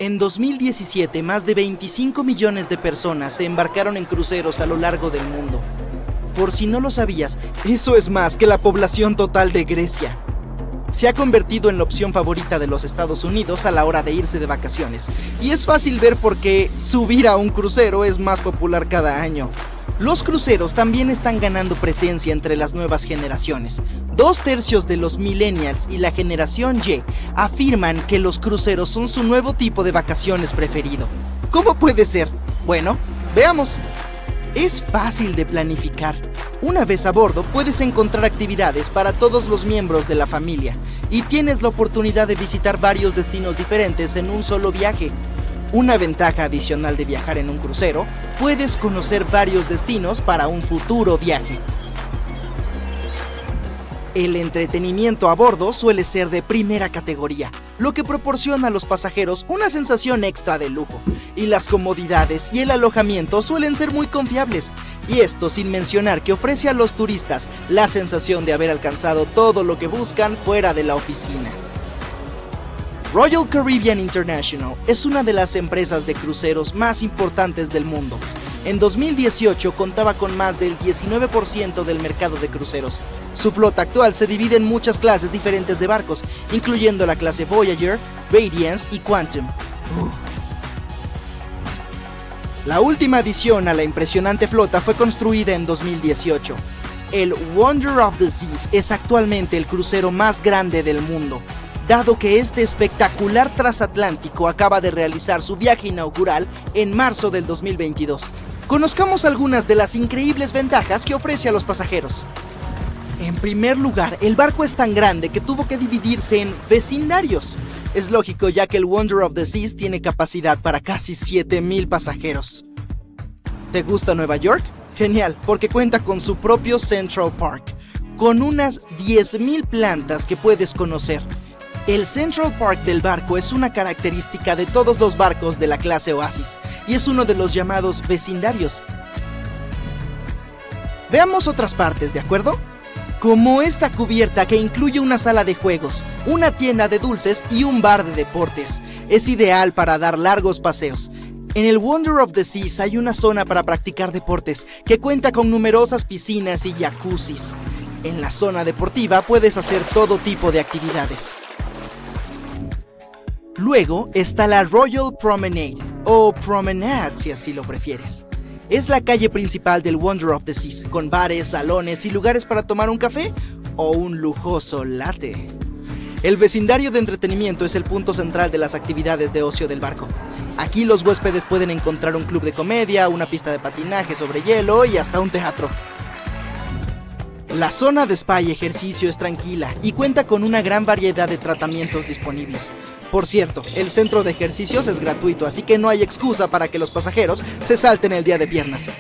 En 2017, más de 25 millones de personas se embarcaron en cruceros a lo largo del mundo. Por si no lo sabías, eso es más que la población total de Grecia. Se ha convertido en la opción favorita de los Estados Unidos a la hora de irse de vacaciones. Y es fácil ver por qué subir a un crucero es más popular cada año. Los cruceros también están ganando presencia entre las nuevas generaciones. 2/3 de los millennials y la generación Y afirman que los cruceros son su nuevo tipo de vacaciones preferido. ¿Cómo puede ser? Bueno, veamos. Es fácil de planificar. Una vez a bordo puedes encontrar actividades para todos los miembros de la familia y tienes la oportunidad de visitar varios destinos diferentes en un solo viaje. Una ventaja adicional de viajar en un crucero, puedes conocer varios destinos para un futuro viaje. El entretenimiento a bordo suele ser de primera categoría, lo que proporciona a los pasajeros una sensación extra de lujo, y las comodidades y el alojamiento suelen ser muy confiables, y esto sin mencionar que ofrece a los turistas la sensación de haber alcanzado todo lo que buscan fuera de la oficina. Royal Caribbean International es una de las empresas de cruceros más importantes del mundo. En 2018 contaba con más del 19% del mercado de cruceros. Su flota actual se divide en muchas clases diferentes de barcos, incluyendo la clase Voyager, Radiance y Quantum. La última adición a la impresionante flota fue construida en 2018. El Wonder of the Seas es actualmente el crucero más grande del mundo, dado que este espectacular transatlántico acaba de realizar su viaje inaugural en marzo del 2022. Conozcamos algunas de las increíbles ventajas que ofrece a los pasajeros. En primer lugar, el barco es tan grande que tuvo que dividirse en vecindarios. Es lógico, ya que el Wonder of the Seas tiene capacidad para casi 7,000 pasajeros. ¿Te gusta Nueva York? Genial, porque cuenta con su propio Central Park, con unas 10,000 plantas que puedes conocer. El Central Park del barco es una característica de todos los barcos de la clase Oasis y es uno de los llamados vecindarios. Veamos otras partes, ¿de acuerdo? Como esta cubierta que incluye una sala de juegos, una tienda de dulces y un bar de deportes. Es ideal para dar largos paseos. En el Wonder of the Seas hay una zona para practicar deportes que cuenta con numerosas piscinas y jacuzzis. En la zona deportiva puedes hacer todo tipo de actividades. Luego está la Royal Promenade, o Promenade si así lo prefieres. Es la calle principal del Wonder of the Seas, con bares, salones y lugares para tomar un café o un lujoso latte. El vecindario de entretenimiento es el punto central de las actividades de ocio del barco. Aquí los huéspedes pueden encontrar un club de comedia, una pista de patinaje sobre hielo y hasta un teatro. La zona de spa y ejercicio es tranquila y cuenta con una gran variedad de tratamientos disponibles. Por cierto, el centro de ejercicios es gratuito, así que no hay excusa para que los pasajeros se salten el día de piernas.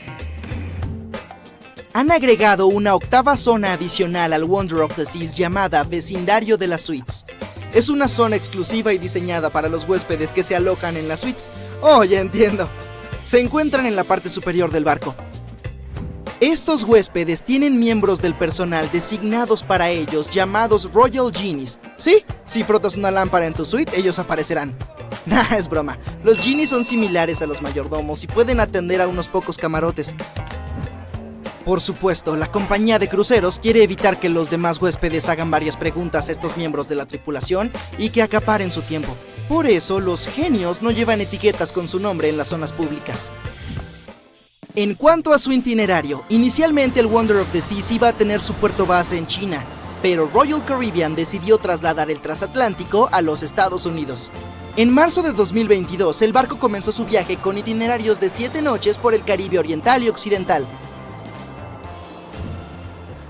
Han agregado una octava zona adicional al Wonder of the Seas llamada Vecindario de las Suites. Es una zona exclusiva y diseñada para los huéspedes que se alojan en las suites. Oh, ya entiendo. Se encuentran en la parte superior del barco. Estos huéspedes tienen miembros del personal designados para ellos llamados Royal Genies. Sí, si frotas una lámpara en tu suite, ellos aparecerán. Nah, es broma. Los genies son similares a los mayordomos y pueden atender a unos pocos camarotes. Por supuesto, la compañía de cruceros quiere evitar que los demás huéspedes hagan varias preguntas a estos miembros de la tripulación y que acaparen su tiempo. Por eso, los genios no llevan etiquetas con su nombre en las zonas públicas. En cuanto a su itinerario, inicialmente el Wonder of the Seas iba a tener su puerto base en China, pero Royal Caribbean decidió trasladar el transatlántico a los Estados Unidos. En marzo de 2022, el barco comenzó su viaje con itinerarios de 7 noches por el Caribe Oriental y Occidental.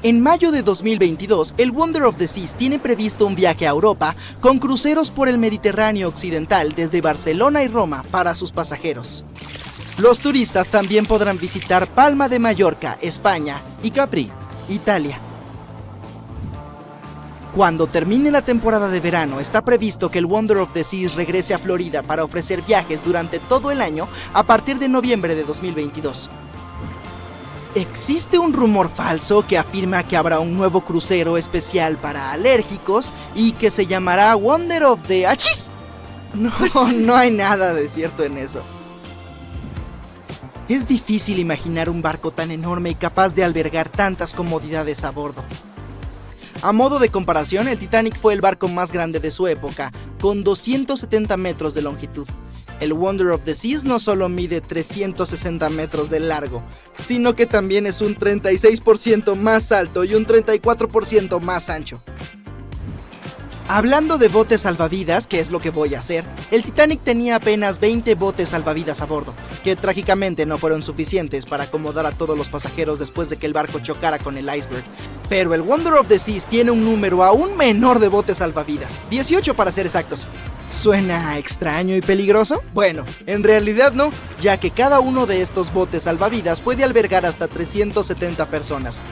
En mayo de 2022, el Wonder of the Seas tiene previsto un viaje a Europa con cruceros por el Mediterráneo Occidental desde Barcelona y Roma para sus pasajeros. Los turistas también podrán visitar Palma de Mallorca, España, y Capri, Italia. Cuando termine la temporada de verano, está previsto que el Wonder of the Seas regrese a Florida para ofrecer viajes durante todo el año a partir de noviembre de 2022. Existe un rumor falso que afirma que habrá un nuevo crucero especial para alérgicos y que se llamará Wonder of the Achis. No, no hay nada de cierto en eso. Es difícil imaginar un barco tan enorme y capaz de albergar tantas comodidades a bordo. A modo de comparación, el Titanic fue el barco más grande de su época, con 270 metros de longitud. El Wonder of the Seas no solo mide 360 metros de largo, sino que también es un 36% más alto y un 34% más ancho. Hablando de botes salvavidas, que es lo que voy a hacer, el Titanic tenía apenas 20 botes salvavidas a bordo, que trágicamente no fueron suficientes para acomodar a todos los pasajeros después de que el barco chocara con el iceberg. Pero el Wonder of the Seas tiene un número aún menor de botes salvavidas, 18 para ser exactos. ¿Suena extraño y peligroso? Bueno, en realidad no, ya que cada uno de estos botes salvavidas puede albergar hasta 370 personas.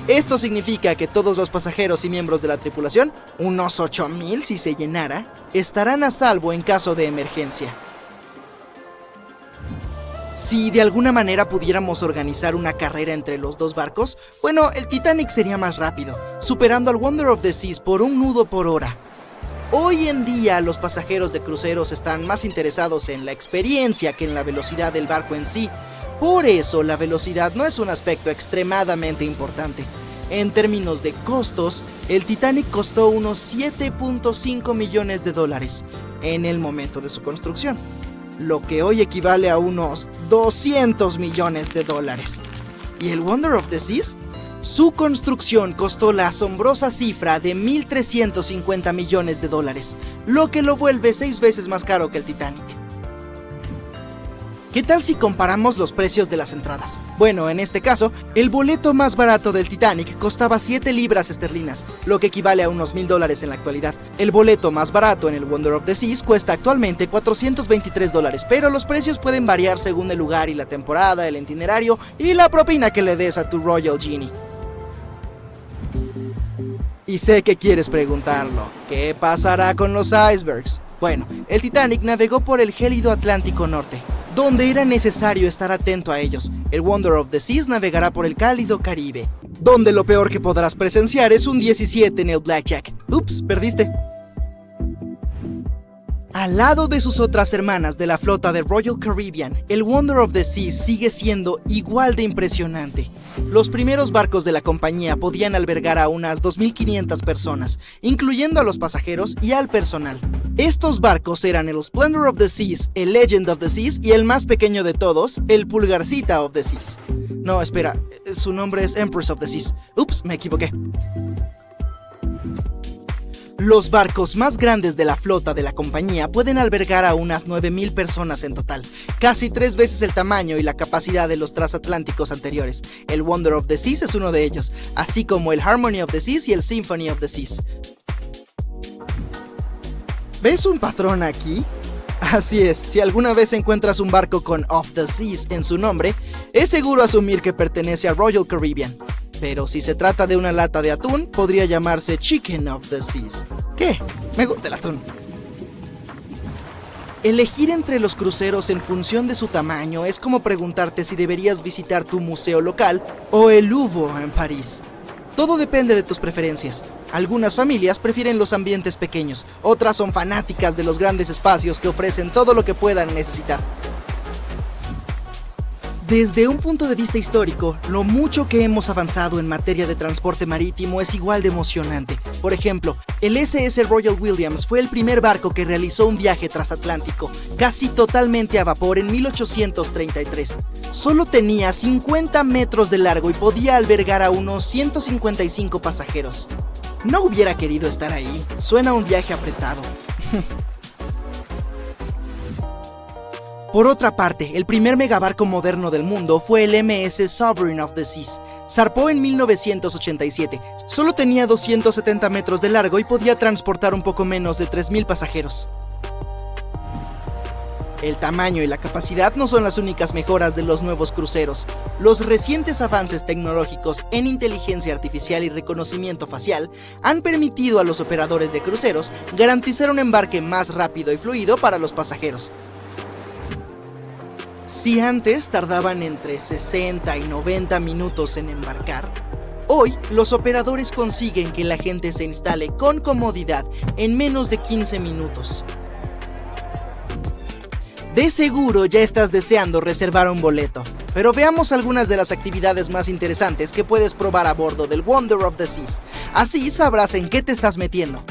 Esto significa que todos los pasajeros y miembros de la tripulación, unos 8000 si se llenara, estarán a salvo en caso de emergencia. Si de alguna manera pudiéramos organizar una carrera entre los dos barcos, bueno, el Titanic sería más rápido, superando al Wonder of the Seas por un nudo por hora. Hoy en día los pasajeros de cruceros están más interesados en la experiencia que en la velocidad del barco en sí. Por eso la velocidad no es un aspecto extremadamente importante. En términos de costos, el Titanic costó unos 7.5 millones de dólares en el momento de su construcción, lo que hoy equivale a unos 200 millones de dólares. ¿Y el Wonder of the Seas? Su construcción costó la asombrosa cifra de 1.350 millones de dólares, lo que lo vuelve 6 veces más caro que el Titanic. ¿Qué tal si comparamos los precios de las entradas? Bueno, en este caso, el boleto más barato del Titanic costaba 7 libras esterlinas, lo que equivale a unos $1,000 en la actualidad. El boleto más barato en el Wonder of the Seas cuesta actualmente $423, pero los precios pueden variar según el lugar y la temporada, el itinerario y la propina que le des a tu Royal Genie. Y sé que quieres preguntarlo, ¿qué pasará con los icebergs? Bueno, el Titanic navegó por el gélido Atlántico Norte, donde era necesario estar atento a ellos. El Wonder of the Seas navegará por el cálido Caribe, donde lo peor que podrás presenciar es un 17 en el Blackjack. Ups, perdiste. Al lado de sus otras hermanas de la flota de Royal Caribbean, el Wonder of the Seas sigue siendo igual de impresionante. Los primeros barcos de la compañía podían albergar a unas 2.500 personas, incluyendo a los pasajeros y al personal. Estos barcos eran el Splendor of the Seas, el Legend of the Seas y el más pequeño de todos, el Pulgarcita of the Seas. No, espera, su nombre es Empress of the Seas. Ups, me equivoqué. Los barcos más grandes de la flota de la compañía pueden albergar a unas 9.000 personas en total, casi 3 veces el tamaño y la capacidad de los transatlánticos anteriores. El Wonder of the Seas es uno de ellos, así como el Harmony of the Seas y el Symphony of the Seas. ¿Ves un patrón aquí? Así es, si alguna vez encuentras un barco con Of the Seas en su nombre, es seguro asumir que pertenece a Royal Caribbean. Pero si se trata de una lata de atún, podría llamarse Chicken of the Seas. ¿Qué? Me gusta el atún. Elegir entre los cruceros en función de su tamaño es como preguntarte si deberías visitar tu museo local o el Louvre en París. Todo depende de tus preferencias. Algunas familias prefieren los ambientes pequeños, otras son fanáticas de los grandes espacios que ofrecen todo lo que puedan necesitar. Desde un punto de vista histórico, lo mucho que hemos avanzado en materia de transporte marítimo es igual de emocionante. Por ejemplo, el SS Royal Williams fue el primer barco que realizó un viaje transatlántico, casi totalmente a vapor en 1833. Solo tenía 50 metros de largo y podía albergar a unos 155 pasajeros. No hubiera querido estar ahí, suena un viaje apretado. Por otra parte, el primer megabarco moderno del mundo fue el MS Sovereign of the Seas. Zarpó en 1987. Solo tenía 270 metros de largo y podía transportar un poco menos de 3.000 pasajeros. El tamaño y la capacidad no son las únicas mejoras de los nuevos cruceros. Los recientes avances tecnológicos en inteligencia artificial y reconocimiento facial han permitido a los operadores de cruceros garantizar un embarque más rápido y fluido para los pasajeros. Si antes tardaban entre 60 y 90 minutos en embarcar, hoy los operadores consiguen que la gente se instale con comodidad en menos de 15 minutos. De seguro ya estás deseando reservar un boleto, pero veamos algunas de las actividades más interesantes que puedes probar a bordo del Wonder of the Seas. Así sabrás en qué te estás metiendo.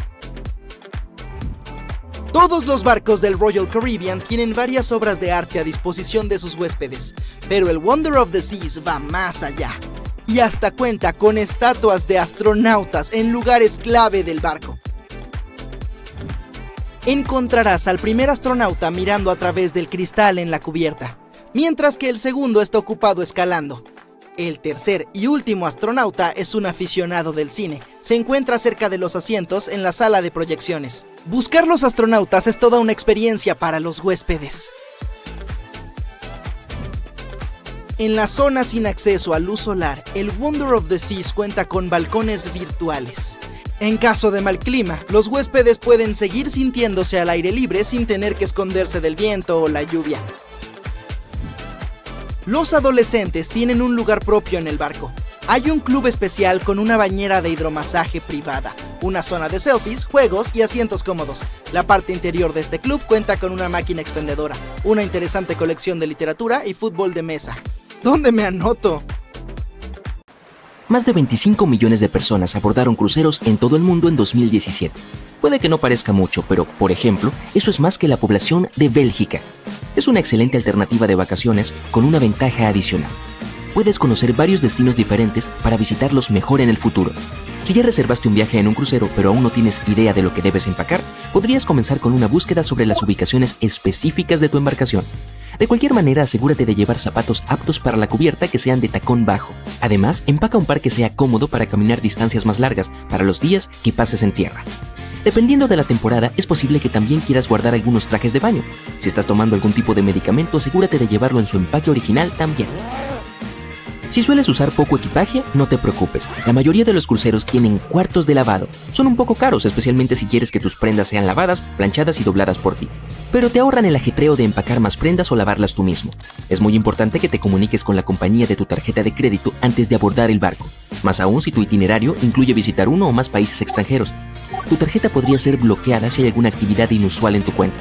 Todos los barcos del Royal Caribbean tienen varias obras de arte a disposición de sus huéspedes, pero el Wonder of the Seas va más allá. Y hasta cuenta con estatuas de astronautas en lugares clave del barco. Encontrarás al primer astronauta mirando a través del cristal en la cubierta, mientras que el segundo está ocupado escalando. El tercer y último astronauta es un aficionado del cine. Se encuentra cerca de los asientos en la sala de proyecciones. Buscar los astronautas es toda una experiencia para los huéspedes. En la zona sin acceso a luz solar, el Wonder of the Seas cuenta con balcones virtuales. En caso de mal clima, los huéspedes pueden seguir sintiéndose al aire libre sin tener que esconderse del viento o la lluvia. Los adolescentes tienen un lugar propio en el barco. Hay un club especial con una bañera de hidromasaje privada, una zona de selfies, juegos y asientos cómodos. La parte interior de este club cuenta con una máquina expendedora, una interesante colección de literatura y fútbol de mesa. ¿Dónde me anoto? Más de 25 millones de personas abordaron cruceros en todo el mundo en 2017. Puede que no parezca mucho, pero, por ejemplo, eso es más que la población de Bélgica. Es una excelente alternativa de vacaciones con una ventaja adicional. Puedes conocer varios destinos diferentes para visitarlos mejor en el futuro. Si ya reservaste un viaje en un crucero pero aún no tienes idea de lo que debes empacar, podrías comenzar con una búsqueda sobre las ubicaciones específicas de tu embarcación. De cualquier manera, asegúrate de llevar zapatos aptos para la cubierta que sean de tacón bajo. Además, empaca un par que sea cómodo para caminar distancias más largas para los días que pases en tierra. Dependiendo de la temporada, es posible que también quieras guardar algunos trajes de baño. Si estás tomando algún tipo de medicamento, asegúrate de llevarlo en su empaque original también. Si sueles usar poco equipaje, no te preocupes. La mayoría de los cruceros tienen cuartos de lavado. Son un poco caros, especialmente si quieres que tus prendas sean lavadas, planchadas y dobladas por ti. Pero te ahorran el ajetreo de empacar más prendas o lavarlas tú mismo. Es muy importante que te comuniques con la compañía de tu tarjeta de crédito antes de abordar el barco. Más aún si tu itinerario incluye visitar uno o más países extranjeros. Tu tarjeta podría ser bloqueada si hay alguna actividad inusual en tu cuenta.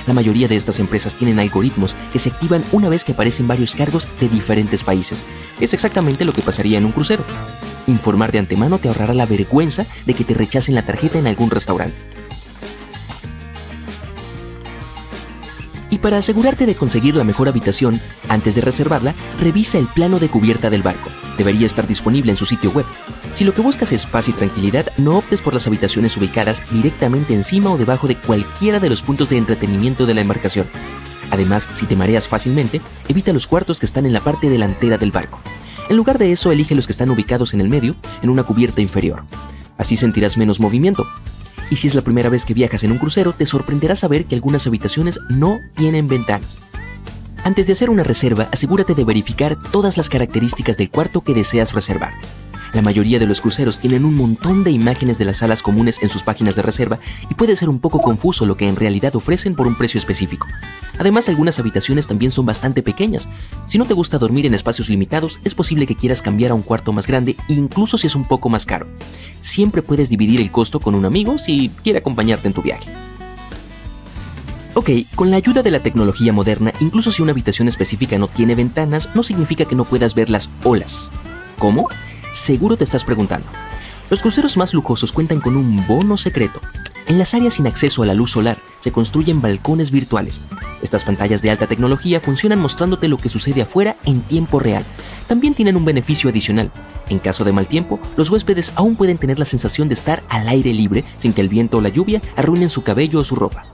La mayoría de estas empresas tienen algoritmos que se activan una vez que aparecen varios cargos de diferentes países. Es exactamente lo que pasaría en un crucero. Informar de antemano te ahorrará la vergüenza de que te rechacen la tarjeta en algún restaurante. Y para asegurarte de conseguir la mejor habitación, antes de reservarla, revisa el plano de cubierta del barco. Debería estar disponible en su sitio web. Si lo que buscas es paz y tranquilidad, no optes por las habitaciones ubicadas directamente encima o debajo de cualquiera de los puntos de entretenimiento de la embarcación. Además, si te mareas fácilmente, evita los cuartos que están en la parte delantera del barco. En lugar de eso, elige los que están ubicados en el medio, en una cubierta inferior. Así sentirás menos movimiento. Y si es la primera vez que viajas en un crucero, te sorprenderá saber que algunas habitaciones no tienen ventanas. Antes de hacer una reserva, asegúrate de verificar todas las características del cuarto que deseas reservar. La mayoría de los cruceros tienen un montón de imágenes de las salas comunes en sus páginas de reserva y puede ser un poco confuso lo que en realidad ofrecen por un precio específico. Además, algunas habitaciones también son bastante pequeñas. Si no te gusta dormir en espacios limitados, es posible que quieras cambiar a un cuarto más grande, incluso si es un poco más caro. Siempre puedes dividir el costo con un amigo si quiere acompañarte en tu viaje. Ok, con la ayuda de la tecnología moderna, incluso si una habitación específica no tiene ventanas, no significa que no puedas ver las olas. ¿Cómo? Seguro te estás preguntando. Los cruceros más lujosos cuentan con un bono secreto. En las áreas sin acceso a la luz solar se construyen balcones virtuales. Estas pantallas de alta tecnología funcionan mostrándote lo que sucede afuera en tiempo real. También tienen un beneficio adicional. En caso de mal tiempo, los huéspedes aún pueden tener la sensación de estar al aire libre sin que el viento o la lluvia arruinen su cabello o su ropa.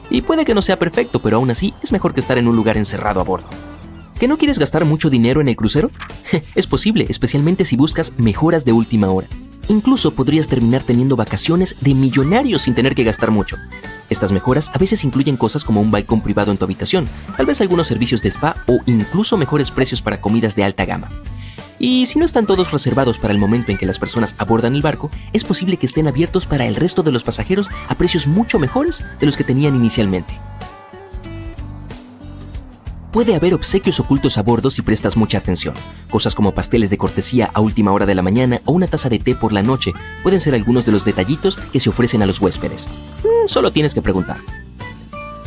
Y puede que no sea perfecto, pero aún así es mejor que estar en un lugar encerrado a bordo. ¿Que no quieres gastar mucho dinero en el crucero? Es posible, especialmente si buscas mejoras de última hora. Incluso podrías terminar teniendo vacaciones de millonarios sin tener que gastar mucho. Estas mejoras a veces incluyen cosas como un balcón privado en tu habitación, tal vez algunos servicios de spa o incluso mejores precios para comidas de alta gama. Y si no están todos reservados para el momento en que las personas abordan el barco, es posible que estén abiertos para el resto de los pasajeros a precios mucho mejores de los que tenían inicialmente. Puede haber obsequios ocultos a bordo si prestas mucha atención. Cosas como pasteles de cortesía a última hora de la mañana o una taza de té por la noche pueden ser algunos de los detallitos que se ofrecen a los huéspedes. Solo tienes que preguntar.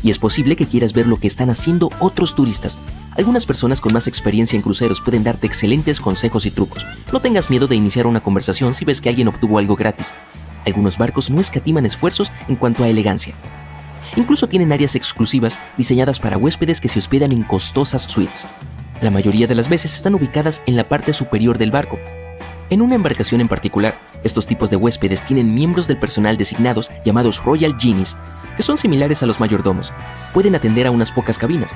Y es posible que quieras ver lo que están haciendo otros turistas. Algunas personas con más experiencia en cruceros pueden darte excelentes consejos y trucos. No tengas miedo de iniciar una conversación si ves que alguien obtuvo algo gratis. Algunos barcos no escatiman esfuerzos en cuanto a elegancia. Incluso tienen áreas exclusivas diseñadas para huéspedes que se hospedan en costosas suites. La mayoría de las veces están ubicadas en la parte superior del barco. En una embarcación en particular, estos tipos de huéspedes tienen miembros del personal designados llamados Royal Genies, que son similares a los mayordomos. Pueden atender a unas pocas cabinas.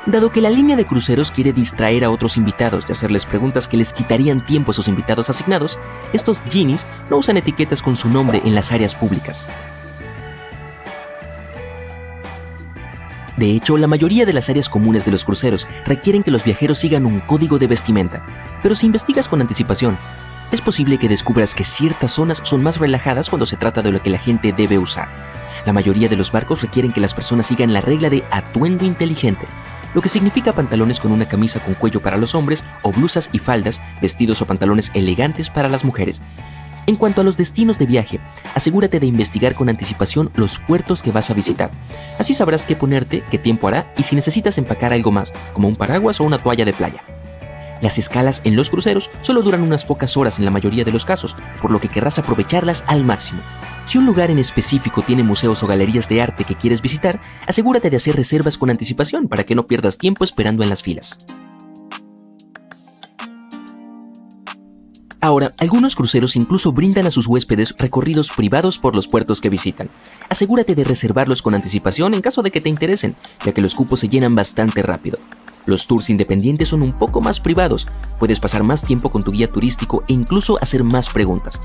Dado que la línea de cruceros quiere distraer a otros invitados de hacerles preguntas que les quitarían tiempo a sus invitados asignados, estos Genies no usan etiquetas con su nombre en las áreas públicas. De hecho, la mayoría de las áreas comunes de los cruceros requieren que los viajeros sigan un código de vestimenta, pero si investigas con anticipación, es posible que descubras que ciertas zonas son más relajadas cuando se trata de lo que la gente debe usar. La mayoría de los barcos requieren que las personas sigan la regla de atuendo inteligente, lo que significa pantalones con una camisa con cuello para los hombres o blusas y faldas, vestidos o pantalones elegantes para las mujeres. En cuanto a los destinos de viaje, asegúrate de investigar con anticipación los puertos que vas a visitar. Así sabrás qué ponerte, qué tiempo hará y si necesitas empacar algo más, como un paraguas o una toalla de playa. Las escalas en los cruceros solo duran unas pocas horas en la mayoría de los casos, por lo que querrás aprovecharlas al máximo. Si un lugar en específico tiene museos o galerías de arte que quieres visitar, asegúrate de hacer reservas con anticipación para que no pierdas tiempo esperando en las filas. Ahora, algunos cruceros incluso brindan a sus huéspedes recorridos privados por los puertos que visitan. Asegúrate de reservarlos con anticipación en caso de que te interesen, ya que los cupos se llenan bastante rápido. Los tours independientes son un poco más privados, puedes pasar más tiempo con tu guía turístico e incluso hacer más preguntas.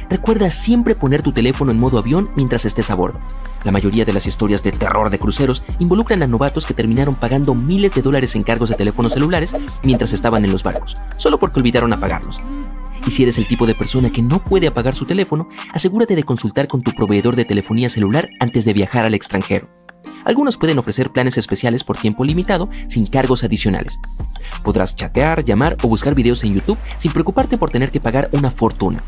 Recuerda siempre poner tu teléfono en modo avión mientras estés a bordo. La mayoría de las historias de terror de cruceros involucran a novatos que terminaron pagando miles de dólares en cargos de teléfonos celulares mientras estaban en los barcos, solo porque olvidaron apagarlos. Y si eres el tipo de persona que no puede apagar su teléfono, asegúrate de consultar con tu proveedor de telefonía celular antes de viajar al extranjero. Algunos pueden ofrecer planes especiales por tiempo limitado sin cargos adicionales. Podrás chatear, llamar o buscar videos en YouTube sin preocuparte por tener que pagar una fortuna.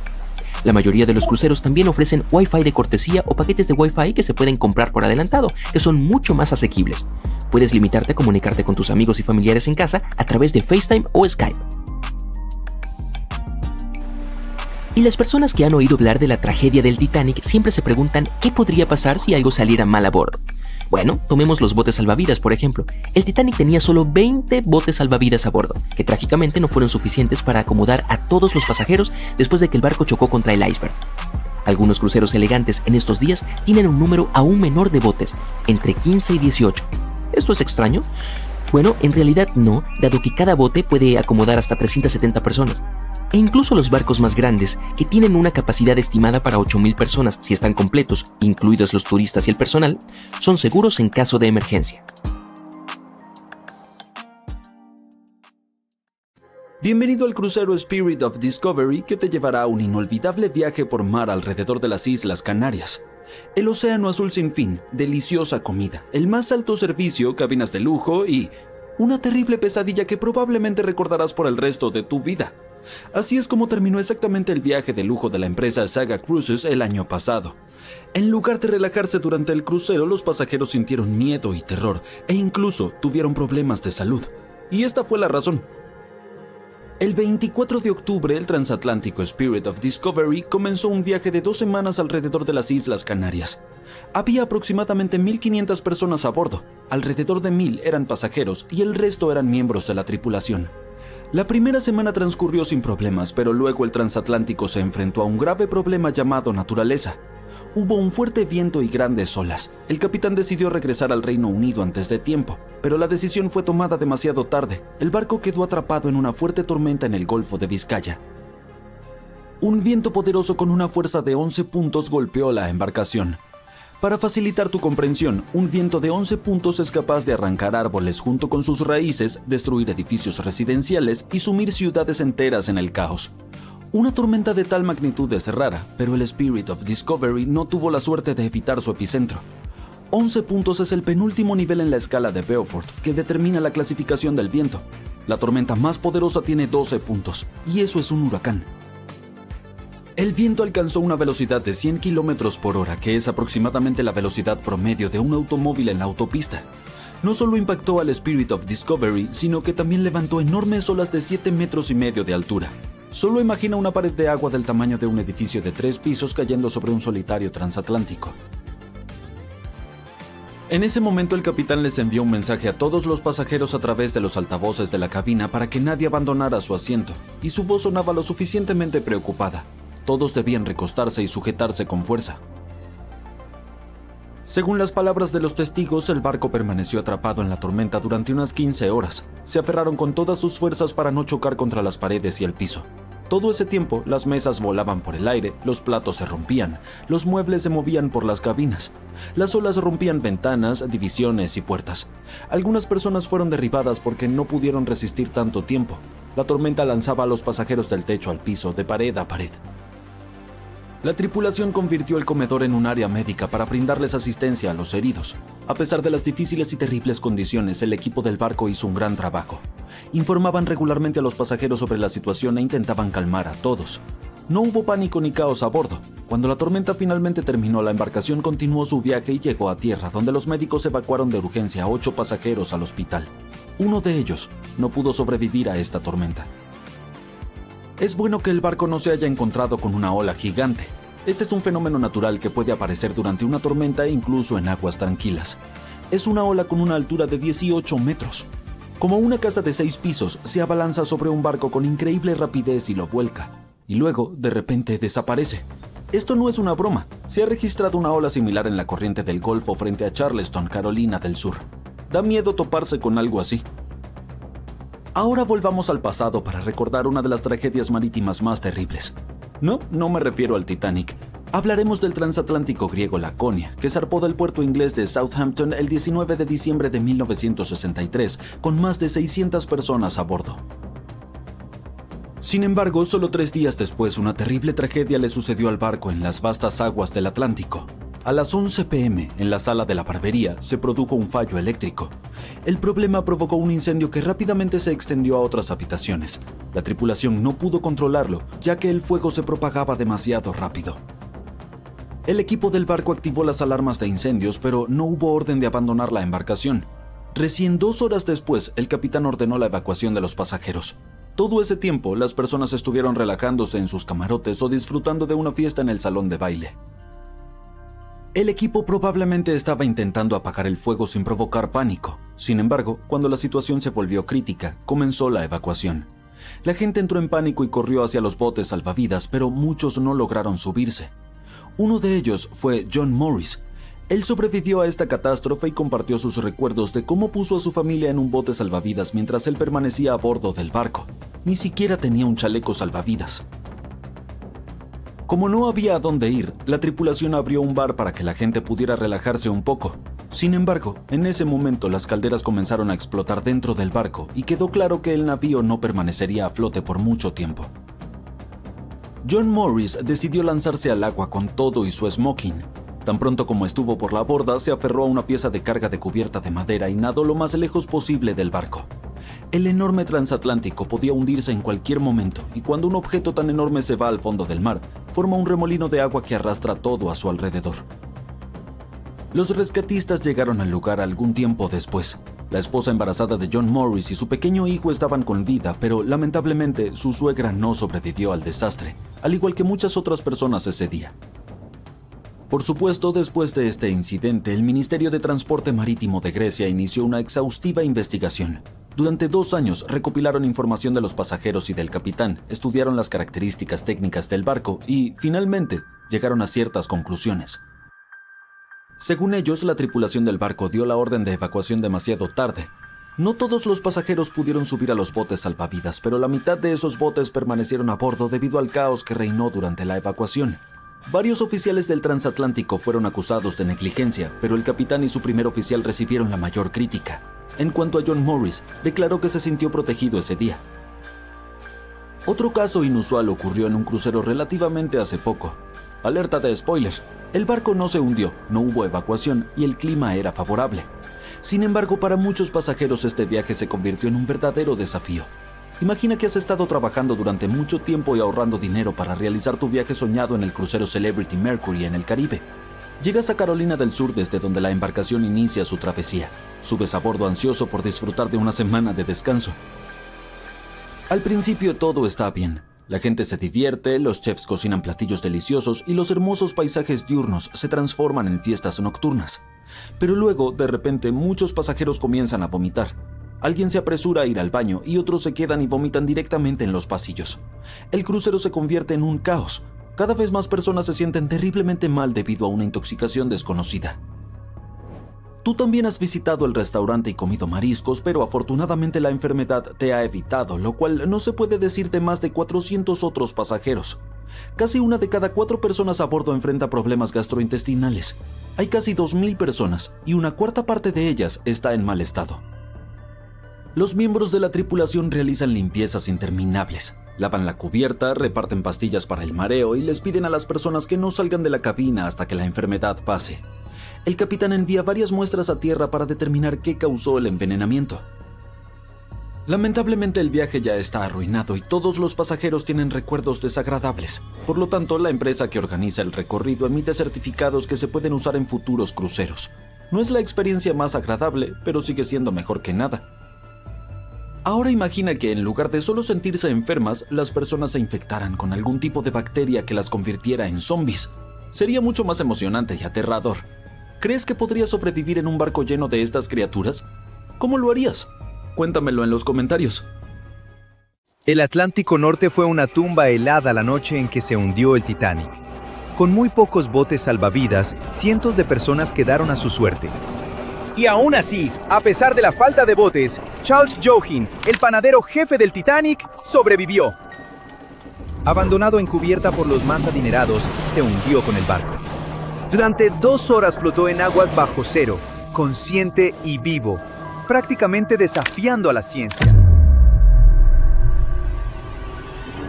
La mayoría de los cruceros también ofrecen Wi-Fi de cortesía o paquetes de Wi-Fi que se pueden comprar por adelantado, que son mucho más asequibles. Puedes limitarte a comunicarte con tus amigos y familiares en casa a través de FaceTime o Skype. Y las personas que han oído hablar de la tragedia del Titanic siempre se preguntan qué podría pasar si algo saliera mal a bordo. Bueno, tomemos los botes salvavidas, por ejemplo. El Titanic tenía solo 20 botes salvavidas a bordo, que trágicamente no fueron suficientes para acomodar a todos los pasajeros después de que el barco chocó contra el iceberg. Algunos cruceros elegantes en estos días tienen un número aún menor de botes, entre 15 y 18. ¿Esto es extraño? Bueno, en realidad no, dado que cada bote puede acomodar hasta 370 personas. E incluso los barcos más grandes, que tienen una capacidad estimada para 8,000 personas si están completos, incluidos los turistas y el personal, son seguros en caso de emergencia. Bienvenido al crucero Spirit of Discovery, que te llevará a un inolvidable viaje por mar alrededor de las Islas Canarias. El océano azul sin fin, deliciosa comida, el más alto servicio, cabinas de lujo y una terrible pesadilla que probablemente recordarás por el resto de tu vida. Así es como terminó exactamente el viaje de lujo de la empresa Saga Cruises el año pasado. En lugar de relajarse durante el crucero, los pasajeros sintieron miedo y terror e incluso tuvieron problemas de salud. Y esta fue la razón. El 24 de octubre, el transatlántico Spirit of Discovery comenzó un viaje de 2 semanas alrededor de las Islas Canarias. Había aproximadamente 1,500 personas a bordo, alrededor de 1,000 eran pasajeros y el resto eran miembros de la tripulación. La primera semana transcurrió sin problemas, pero luego el transatlántico se enfrentó a un grave problema llamado naturaleza. Hubo un fuerte viento y grandes olas. El capitán decidió regresar al Reino Unido antes de tiempo, pero la decisión fue tomada demasiado tarde. El barco quedó atrapado en una fuerte tormenta en el Golfo de Vizcaya. Un viento poderoso con una fuerza de 11 puntos golpeó la embarcación. Para facilitar tu comprensión, un viento de 11 puntos es capaz de arrancar árboles junto con sus raíces, destruir edificios residenciales y sumir ciudades enteras en el caos. Una tormenta de tal magnitud es rara, pero el Spirit of Discovery no tuvo la suerte de evitar su epicentro. 11 puntos es el penúltimo nivel en la escala de Beaufort, que determina la clasificación del viento. La tormenta más poderosa tiene 12 puntos, y eso es un huracán. El viento alcanzó una velocidad de 100 km por hora, que es aproximadamente la velocidad promedio de un automóvil en la autopista. No solo impactó al Spirit of Discovery, sino que también levantó enormes olas de 7,5 metros de altura. Solo imagina una pared de agua del tamaño de un edificio de 3 pisos cayendo sobre un solitario transatlántico. En ese momento el capitán les envió un mensaje a todos los pasajeros a través de los altavoces de la cabina para que nadie abandonara su asiento, y su voz sonaba lo suficientemente preocupada. Todos debían recostarse y sujetarse con fuerza. Según las palabras de los testigos, el barco permaneció atrapado en la tormenta durante unas 15 horas. Se aferraron con todas sus fuerzas para no chocar contra las paredes y el piso. Todo ese tiempo, las mesas volaban por el aire, los platos se rompían, los muebles se movían por las cabinas. Las olas rompían ventanas, divisiones y puertas. Algunas personas fueron derribadas porque no pudieron resistir tanto tiempo. La tormenta lanzaba a los pasajeros del techo al piso, de pared a pared. La tripulación convirtió el comedor en un área médica para brindarles asistencia a los heridos. A pesar de las difíciles y terribles condiciones, el equipo del barco hizo un gran trabajo. Informaban regularmente a los pasajeros sobre la situación e intentaban calmar a todos. No hubo pánico ni caos a bordo. Cuando la tormenta finalmente terminó, la embarcación continuó su viaje y llegó a tierra, donde los médicos evacuaron de urgencia a 8 pasajeros al hospital. Uno de ellos no pudo sobrevivir a esta tormenta. Es bueno que el barco no se haya encontrado con una ola gigante. Este es un fenómeno natural que puede aparecer durante una tormenta e incluso en aguas tranquilas. Es una ola con una altura de 18 metros. Como una casa de 6 pisos, se abalanza sobre un barco con increíble rapidez y lo vuelca. Y luego, de repente, desaparece. Esto no es una broma. Se ha registrado una ola similar en la corriente del Golfo frente a Charleston, Carolina del Sur. Da miedo toparse con algo así. Ahora volvamos al pasado para recordar una de las tragedias marítimas más terribles. No me refiero al Titanic. Hablaremos del transatlántico griego Laconia, que zarpó del puerto inglés de Southampton el 19 de diciembre de 1963, con más de 600 personas a bordo. Sin embargo, solo 3 días después, una terrible tragedia le sucedió al barco en las vastas aguas del Atlántico. A las 11 p.m., en la sala de la barbería, se produjo un fallo eléctrico. El problema provocó un incendio que rápidamente se extendió a otras habitaciones. La tripulación no pudo controlarlo, ya que el fuego se propagaba demasiado rápido. El equipo del barco activó las alarmas de incendios, pero no hubo orden de abandonar la embarcación. Recién 2 horas después, el capitán ordenó la evacuación de los pasajeros. Todo ese tiempo, las personas estuvieron relajándose en sus camarotes o disfrutando de una fiesta en el salón de baile. El equipo probablemente estaba intentando apagar el fuego sin provocar pánico. Sin embargo, cuando la situación se volvió crítica, comenzó la evacuación. La gente entró en pánico y corrió hacia los botes salvavidas, pero muchos no lograron subirse. Uno de ellos fue John Morris. Él sobrevivió a esta catástrofe y compartió sus recuerdos de cómo puso a su familia en un bote salvavidas mientras él permanecía a bordo del barco. Ni siquiera tenía un chaleco salvavidas. Como no había a dónde ir, la tripulación abrió un bar para que la gente pudiera relajarse un poco. Sin embargo, en ese momento las calderas comenzaron a explotar dentro del barco y quedó claro que el navío no permanecería a flote por mucho tiempo. John Morris decidió lanzarse al agua con todo y su smoking. Tan pronto como estuvo por la borda, se aferró a una pieza de carga de cubierta de madera y nadó lo más lejos posible del barco. El enorme transatlántico podía hundirse en cualquier momento, y cuando un objeto tan enorme se va al fondo del mar, forma un remolino de agua que arrastra todo a su alrededor. Los rescatistas llegaron al lugar algún tiempo después. La esposa embarazada de John Morris y su pequeño hijo estaban con vida, pero lamentablemente su suegra no sobrevivió al desastre, al igual que muchas otras personas ese día. Por supuesto, después de este incidente, el Ministerio de Transporte Marítimo de Grecia inició una exhaustiva investigación. Durante 2 años recopilaron información de los pasajeros y del capitán, estudiaron las características técnicas del barco y, finalmente, llegaron a ciertas conclusiones. Según ellos, la tripulación del barco dio la orden de evacuación demasiado tarde. No todos los pasajeros pudieron subir a los botes salvavidas, pero la mitad de esos botes permanecieron a bordo debido al caos que reinó durante la evacuación. Varios oficiales del transatlántico fueron acusados de negligencia, pero el capitán y su primer oficial recibieron la mayor crítica. En cuanto a John Morris, declaró que se sintió protegido ese día. Otro caso inusual ocurrió en un crucero relativamente hace poco. Alerta de spoiler: el barco no se hundió, no hubo evacuación y el clima era favorable. Sin embargo, para muchos pasajeros este viaje se convirtió en un verdadero desafío. Imagina que has estado trabajando durante mucho tiempo y ahorrando dinero para realizar tu viaje soñado en el crucero Celebrity Mercury en el Caribe. Llegas a Carolina del Sur, desde donde la embarcación inicia su travesía. Subes a bordo ansioso por disfrutar de una semana de descanso. Al principio todo está bien. La gente se divierte, los chefs cocinan platillos deliciosos y los hermosos paisajes diurnos se transforman en fiestas nocturnas. Pero luego, de repente, muchos pasajeros comienzan a vomitar. Alguien se apresura a ir al baño y otros se quedan y vomitan directamente en los pasillos. El crucero se convierte en un caos. Cada vez más personas se sienten terriblemente mal debido a una intoxicación desconocida. Tú también has visitado el restaurante y comido mariscos, pero afortunadamente la enfermedad te ha evitado, lo cual no se puede decir de más de 400 otros pasajeros. Casi una de cada 4 personas a bordo enfrenta problemas gastrointestinales. Hay casi 2.000 personas y una cuarta parte de ellas está en mal estado. Los miembros de la tripulación realizan limpiezas interminables. Lavan la cubierta, reparten pastillas para el mareo y les piden a las personas que no salgan de la cabina hasta que la enfermedad pase. El capitán envía varias muestras a tierra para determinar qué causó el envenenamiento. Lamentablemente el viaje ya está arruinado y todos los pasajeros tienen recuerdos desagradables. Por lo tanto, la empresa que organiza el recorrido emite certificados que se pueden usar en futuros cruceros. No es la experiencia más agradable, pero sigue siendo mejor que nada. Ahora imagina que en lugar de solo sentirse enfermas, las personas se infectaran con algún tipo de bacteria que las convirtiera en zombies. Sería mucho más emocionante y aterrador. ¿Crees que podrías sobrevivir en un barco lleno de estas criaturas? ¿Cómo lo harías? Cuéntamelo en los comentarios. El Atlántico Norte fue una tumba helada la noche en que se hundió el Titanic. Con muy pocos botes salvavidas, cientos de personas quedaron a su suerte. Y aún así, a pesar de la falta de botes, Charles Joughin, el panadero jefe del Titanic, sobrevivió. Abandonado en cubierta por los más adinerados, se hundió con el barco. Durante 2 horas flotó en aguas bajo cero, consciente y vivo, prácticamente desafiando a la ciencia.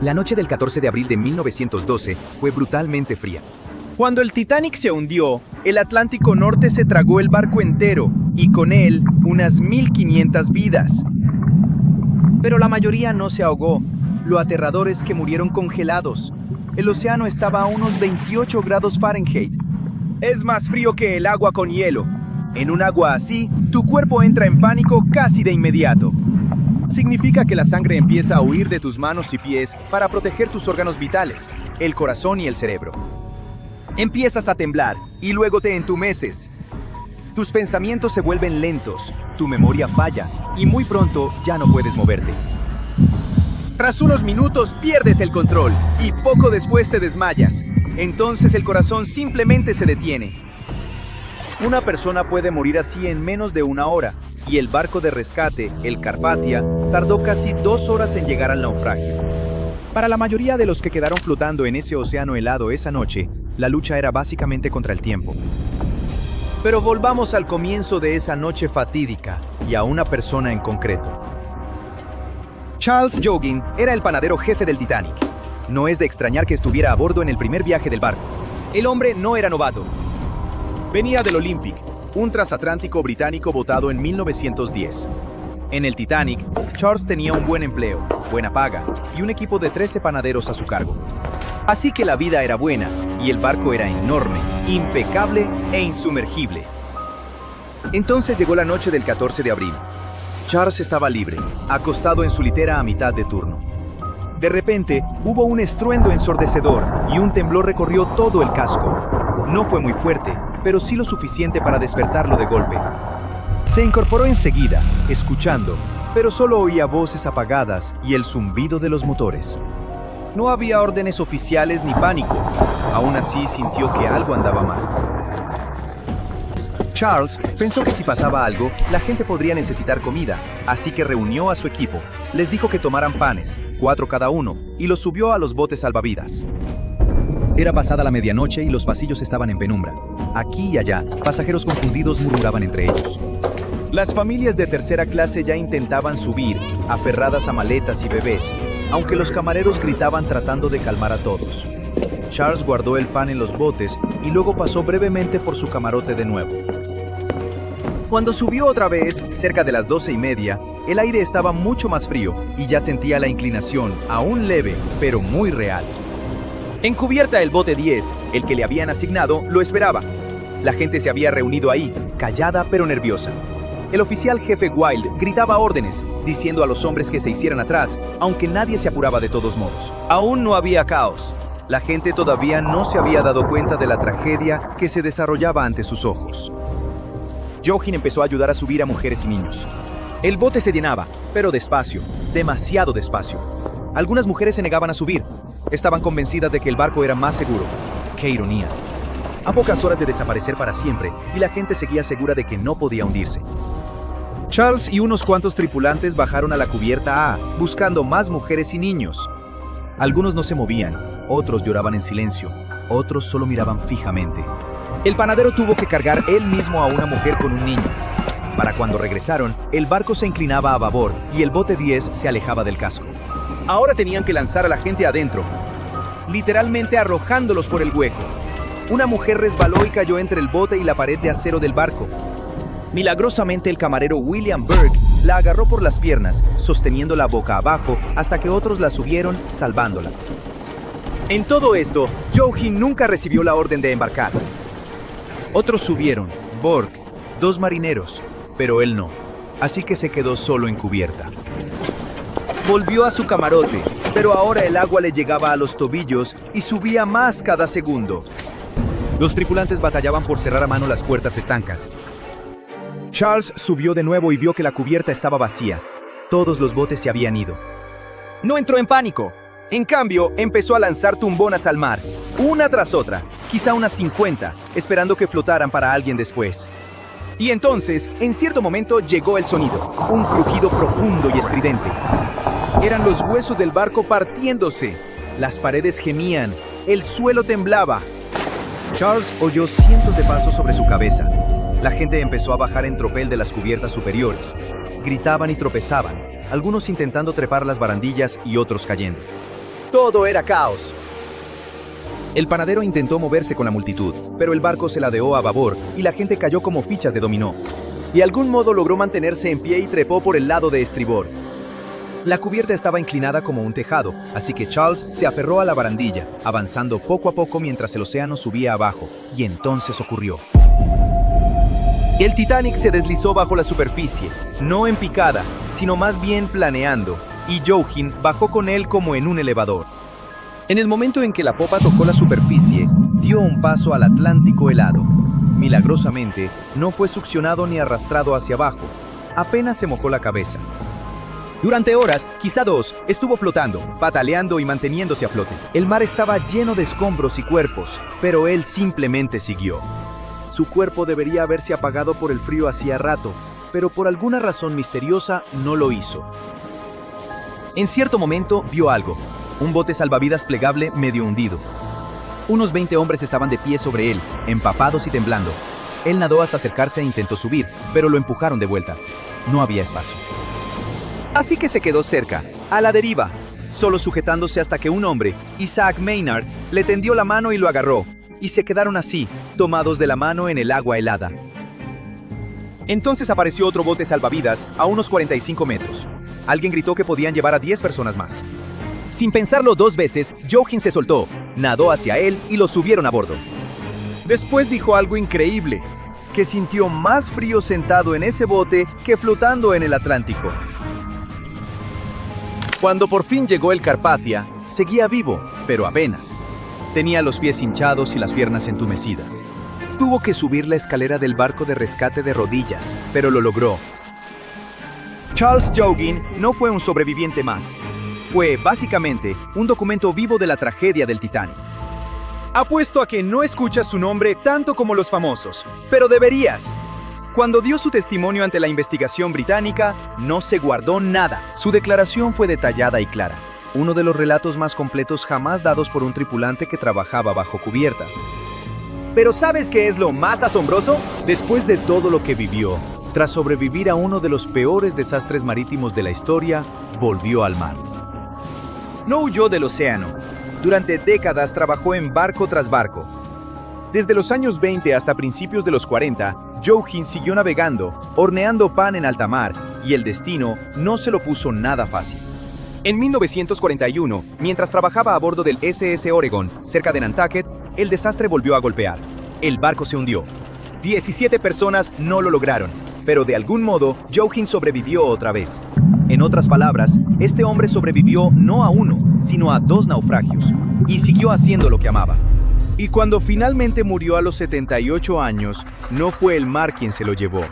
La noche del 14 de abril de 1912 fue brutalmente fría. Cuando el Titanic se hundió, el Atlántico Norte se tragó el barco entero, y con él unas 1.500 vidas. Pero la mayoría no se ahogó. Lo aterrador es que murieron congelados. El océano estaba a unos 28 grados Fahrenheit. Es más frío que el agua con hielo. En un agua así, tu cuerpo entra en pánico casi de inmediato. Significa que la sangre empieza a huir de tus manos y pies para proteger tus órganos vitales, el corazón y el cerebro. Empiezas a temblar y luego te entumeces. Tus pensamientos se vuelven lentos, tu memoria falla y muy pronto ya no puedes moverte. Tras unos minutos pierdes el control y poco después te desmayas. Entonces el corazón simplemente se detiene. Una persona puede morir así en menos de 1 hora, y el barco de rescate, el Carpathia, tardó casi 2 horas en llegar al naufragio. Para la mayoría de los que quedaron flotando en ese océano helado esa noche, la lucha era básicamente contra el tiempo. Pero volvamos al comienzo de esa noche fatídica y a una persona en concreto. Charles Joughin era el panadero jefe del Titanic. No es de extrañar que estuviera a bordo en el primer viaje del barco. El hombre no era novato. Venía del Olympic, un transatlántico británico botado en 1910. En el Titanic, Charles tenía un buen empleo, buena paga y un equipo de 13 panaderos a su cargo. Así que la vida era buena y el barco era enorme, impecable e insumergible. Entonces llegó la noche del 14 de abril. Charles estaba libre, acostado en su litera a mitad de turno. De repente, hubo un estruendo ensordecedor y un temblor recorrió todo el casco. No fue muy fuerte, pero sí lo suficiente para despertarlo de golpe. Se incorporó enseguida, escuchando, pero solo oía voces apagadas y el zumbido de los motores. No había órdenes oficiales ni pánico. Aún así sintió que algo andaba mal. Charles pensó que si pasaba algo, la gente podría necesitar comida, así que reunió a su equipo. Les dijo que tomaran panes, 4 cada uno, y los subió a los botes salvavidas. Era pasada la medianoche y los pasillos estaban en penumbra. Aquí y allá, pasajeros confundidos murmuraban entre ellos. Las familias de tercera clase ya intentaban subir, aferradas a maletas y bebés, aunque los camareros gritaban tratando de calmar a todos. Charles guardó el pan en los botes y luego pasó brevemente por su camarote de nuevo. Cuando subió otra vez, cerca de las 12:30, El aire estaba mucho más frío y ya sentía la inclinación, aún leve, pero muy real. En cubierta, el bote 10, el que le habían asignado, lo esperaba. La gente se había reunido ahí, callada pero nerviosa. El oficial jefe Wilde gritaba órdenes, diciendo a los hombres que se hicieran atrás, aunque nadie se apuraba de todos modos. Aún no había caos. La gente todavía no se había dado cuenta de la tragedia que se desarrollaba ante sus ojos. Jochen empezó a ayudar a subir a mujeres y niños. El bote se llenaba, pero despacio, demasiado despacio. Algunas mujeres se negaban a subir. Estaban convencidas de que el barco era más seguro. ¡Qué ironía! A pocas horas de desaparecer para siempre, y la gente seguía segura de que no podía hundirse. Charles y unos cuantos tripulantes bajaron a la cubierta A, buscando más mujeres y niños. Algunos no se movían, otros lloraban en silencio, otros solo miraban fijamente. El panadero tuvo que cargar él mismo a una mujer con un niño. Para cuando regresaron, el barco se inclinaba a babor y el bote 10 se alejaba del casco. Ahora tenían que lanzar a la gente adentro, literalmente arrojándolos por el hueco. Una mujer resbaló y cayó entre el bote y la pared de acero del barco. Milagrosamente, el camarero William Burke la agarró por las piernas, sosteniéndola boca abajo hasta que otros la subieron, salvándola. En todo esto, Jochen nunca recibió la orden de embarcar. Otros subieron, Burke, 2 marineros, pero él no, así que se quedó solo en cubierta. Volvió a su camarote, pero ahora el agua le llegaba a los tobillos y subía más cada segundo. Los tripulantes batallaban por cerrar a mano las puertas estancas. Charles subió de nuevo y vio que la cubierta estaba vacía. Todos los botes se habían ido. No entró en pánico. En cambio, empezó a lanzar tumbonas al mar, una tras otra, quizá unas 50, esperando que flotaran para alguien después. Y entonces, en cierto momento, llegó el sonido, un crujido profundo y estridente. Eran los huesos del barco partiéndose. Las paredes gemían, el suelo temblaba. Charles oyó cientos de pasos sobre su cabeza. La gente empezó a bajar en tropel de las cubiertas superiores. Gritaban y tropezaban, algunos intentando trepar las barandillas y otros cayendo. Todo era caos. El panadero intentó moverse con la multitud, pero el barco se ladeó a babor y la gente cayó como fichas de dominó. De algún modo logró mantenerse en pie y trepó por el lado de estribor. La cubierta estaba inclinada como un tejado, así que Charles se aferró a la barandilla, avanzando poco a poco mientras el océano subía abajo, y entonces ocurrió. El Titanic se deslizó bajo la superficie, no en picada, sino más bien planeando, y Jochen bajó con él como en un elevador. En el momento en que la popa tocó la superficie, dio un paso al Atlántico helado. Milagrosamente, no fue succionado ni arrastrado hacia abajo, apenas se mojó la cabeza. Durante horas, quizá 2, estuvo flotando, pataleando y manteniéndose a flote. El mar estaba lleno de escombros y cuerpos, pero él simplemente siguió. Su cuerpo debería haberse apagado por el frío hacía rato, pero por alguna razón misteriosa no lo hizo. En cierto momento vio algo, un bote salvavidas plegable medio hundido. Unos 20 hombres estaban de pie sobre él, empapados y temblando. Él nadó hasta acercarse e intentó subir, pero lo empujaron de vuelta. No había espacio. Así que se quedó cerca, a la deriva, solo sujetándose hasta que un hombre, Isaac Maynard, le tendió la mano y lo agarró, y se quedaron así, tomados de la mano en el agua helada. Entonces apareció otro bote salvavidas a unos 45 metros. Alguien gritó que podían llevar a 10 personas más. Sin pensarlo 2 veces, Jochen se soltó, nadó hacia él y lo subieron a bordo. Después dijo algo increíble, que sintió más frío sentado en ese bote que flotando en el Atlántico. Cuando por fin llegó el Carpathia, seguía vivo, pero apenas. Tenía los pies hinchados y las piernas entumecidas. Tuvo que subir la escalera del barco de rescate de rodillas, pero lo logró. Charles Joughin no fue un sobreviviente más. Fue, básicamente, un documento vivo de la tragedia del Titanic. Apuesto a que no escuchas su nombre tanto como los famosos, pero deberías. Cuando dio su testimonio ante la investigación británica, no se guardó nada. Su declaración fue detallada y clara. Uno de los relatos más completos jamás dados por un tripulante que trabajaba bajo cubierta. ¿Pero sabes qué es lo más asombroso? Después de todo lo que vivió, tras sobrevivir a uno de los peores desastres marítimos de la historia, volvió al mar. No huyó del océano. Durante décadas trabajó en barco tras barco. Desde los años 20 hasta principios de los 40, Jochen siguió navegando, horneando pan en alta mar y el destino no se lo puso nada fácil. En 1941, mientras trabajaba a bordo del SS Oregon, cerca de Nantucket, el desastre volvió a golpear. El barco se hundió. 17 personas no lo lograron, pero de algún modo, Jochen sobrevivió otra vez. En otras palabras, este hombre sobrevivió no a uno, sino a 2 naufragios, y siguió haciendo lo que amaba. Y cuando finalmente murió a los 78 años, no fue el mar quien se lo llevó.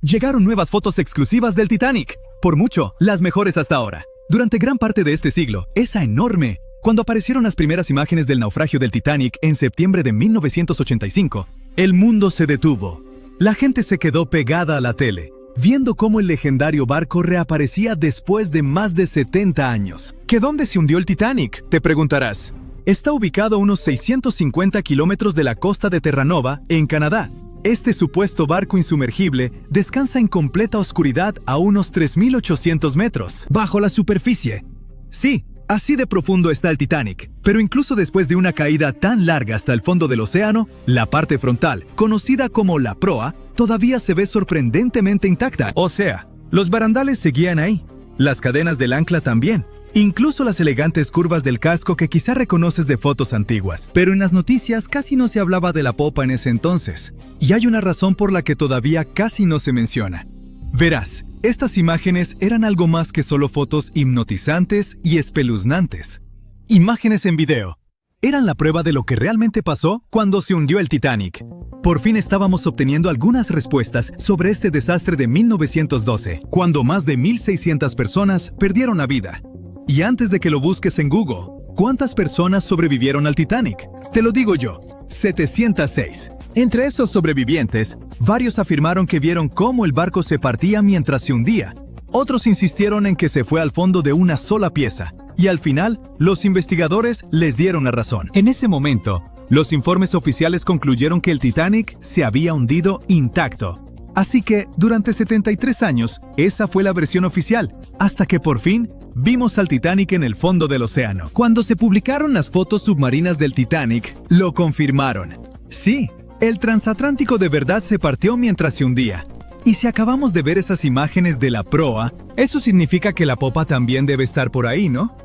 Llegaron nuevas fotos exclusivas del Titanic. Por mucho, las mejores hasta ahora. Durante gran parte de este siglo, esa enorme. Cuando aparecieron las primeras imágenes del naufragio del Titanic en septiembre de 1985, el mundo se detuvo. La gente se quedó pegada a la tele, viendo cómo el legendario barco reaparecía después de más de 70 años. ¿Que dónde se hundió el Titanic?, te preguntarás. Está ubicado a unos 650 kilómetros de la costa de Terranova, en Canadá. Este supuesto barco insumergible descansa en completa oscuridad a unos 3.800 metros, bajo la superficie. Sí, así de profundo está el Titanic, pero incluso después de una caída tan larga hasta el fondo del océano, la parte frontal, conocida como la proa, todavía se ve sorprendentemente intacta. O sea, los barandales seguían ahí, las cadenas del ancla también, incluso las elegantes curvas del casco que quizá reconoces de fotos antiguas. Pero en las noticias casi no se hablaba de la popa en ese entonces, y hay una razón por la que todavía casi no se menciona. Verás, estas imágenes eran algo más que solo fotos hipnotizantes y espeluznantes. Imágenes en video. Eran la prueba de lo que realmente pasó cuando se hundió el Titanic. Por fin estábamos obteniendo algunas respuestas sobre este desastre de 1912, cuando más de 1.600 personas perdieron la vida. Y antes de que lo busques en Google, ¿cuántas personas sobrevivieron al Titanic? Te lo digo yo, 706. Entre esos sobrevivientes, varios afirmaron que vieron cómo el barco se partía mientras se hundía. Otros insistieron en que se fue al fondo de una sola pieza. Y al final, los investigadores les dieron la razón. En ese momento, los informes oficiales concluyeron que el Titanic se había hundido intacto. Así que, durante 73 años, esa fue la versión oficial, hasta que por fin vimos al Titanic en el fondo del océano. Cuando se publicaron las fotos submarinas del Titanic, lo confirmaron. Sí, el transatlántico de verdad se partió mientras se hundía. Y si acabamos de ver esas imágenes de la proa, eso significa que la popa también debe estar por ahí, ¿no?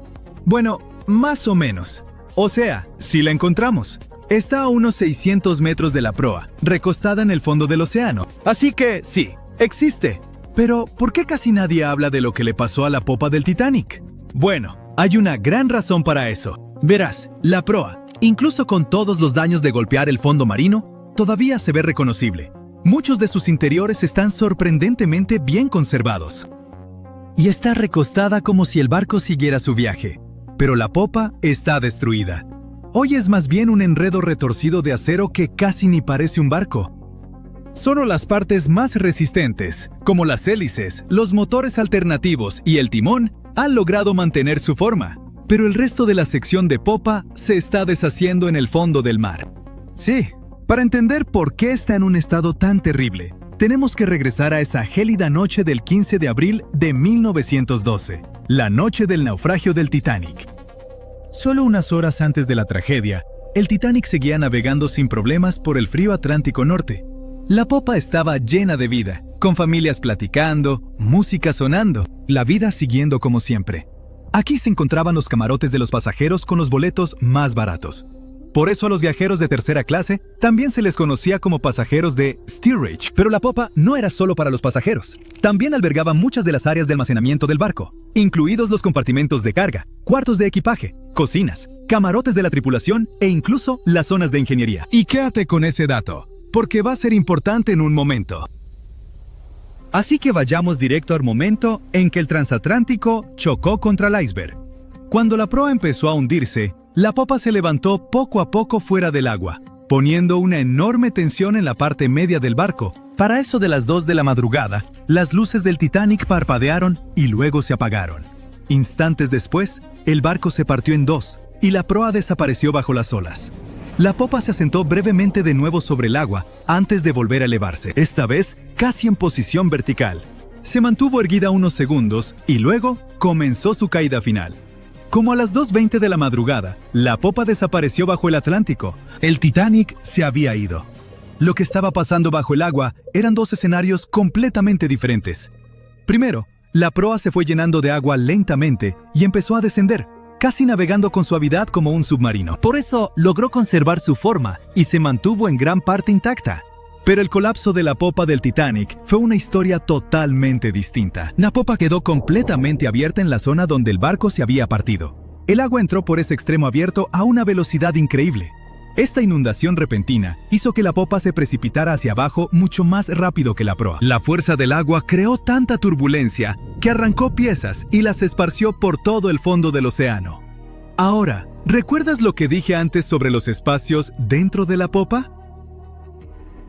Bueno, más o menos. O sea, si la encontramos. Está a unos 600 metros de la proa, recostada en el fondo del océano. Así que, sí, existe. Pero, ¿por qué casi nadie habla de lo que le pasó a la popa del Titanic? Bueno, hay una gran razón para eso. Verás, la proa, incluso con todos los daños de golpear el fondo marino, todavía se ve reconocible. Muchos de sus interiores están sorprendentemente bien conservados. Y está recostada como si el barco siguiera su viaje. Pero la popa está destruida. Hoy es más bien un enredo retorcido de acero que casi ni parece un barco. Solo las partes más resistentes, como las hélices, los motores alternativos y el timón, han logrado mantener su forma. Pero el resto de la sección de popa se está deshaciendo en el fondo del mar. Sí, para entender por qué está en un estado tan terrible, tenemos que regresar a esa gélida noche del 15 de abril de 1912, la noche del naufragio del Titanic. Solo unas horas antes de la tragedia, el Titanic seguía navegando sin problemas por el frío Atlántico Norte. La popa estaba llena de vida, con familias platicando, música sonando, la vida siguiendo como siempre. Aquí se encontraban los camarotes de los pasajeros con los boletos más baratos. Por eso a los viajeros de tercera clase también se les conocía como pasajeros de steerage. Pero la popa no era solo para los pasajeros. También albergaba muchas de las áreas de almacenamiento del barco, incluidos los compartimentos de carga, cuartos de equipaje, cocinas, camarotes de la tripulación e incluso las zonas de ingeniería. Y quédate con ese dato, porque va a ser importante en un momento. Así que vayamos directo al momento en que el transatlántico chocó contra el iceberg. Cuando la proa empezó a hundirse, la popa se levantó poco a poco fuera del agua, poniendo una enorme tensión en la parte media del barco. Para eso de las 2 de la madrugada, las luces del Titanic parpadearon y luego se apagaron. Instantes después, el barco se partió en 2 y la proa desapareció bajo las olas. La popa se asentó brevemente de nuevo sobre el agua antes de volver a elevarse, esta vez casi en posición vertical. Se mantuvo erguida unos segundos y luego comenzó su caída final. Como a las 2:20 de la madrugada, la popa desapareció bajo el Atlántico. El Titanic se había ido. Lo que estaba pasando bajo el agua eran dos escenarios completamente diferentes. Primero, la proa se fue llenando de agua lentamente y empezó a descender, casi navegando con suavidad como un submarino. Por eso logró conservar su forma y se mantuvo en gran parte intacta. Pero el colapso de la popa del Titanic fue una historia totalmente distinta. La popa quedó completamente abierta en la zona donde el barco se había partido. El agua entró por ese extremo abierto a una velocidad increíble. Esta inundación repentina hizo que la popa se precipitara hacia abajo mucho más rápido que la proa. La fuerza del agua creó tanta turbulencia que arrancó piezas y las esparció por todo el fondo del océano. Ahora, ¿recuerdas lo que dije antes sobre los espacios dentro de la popa?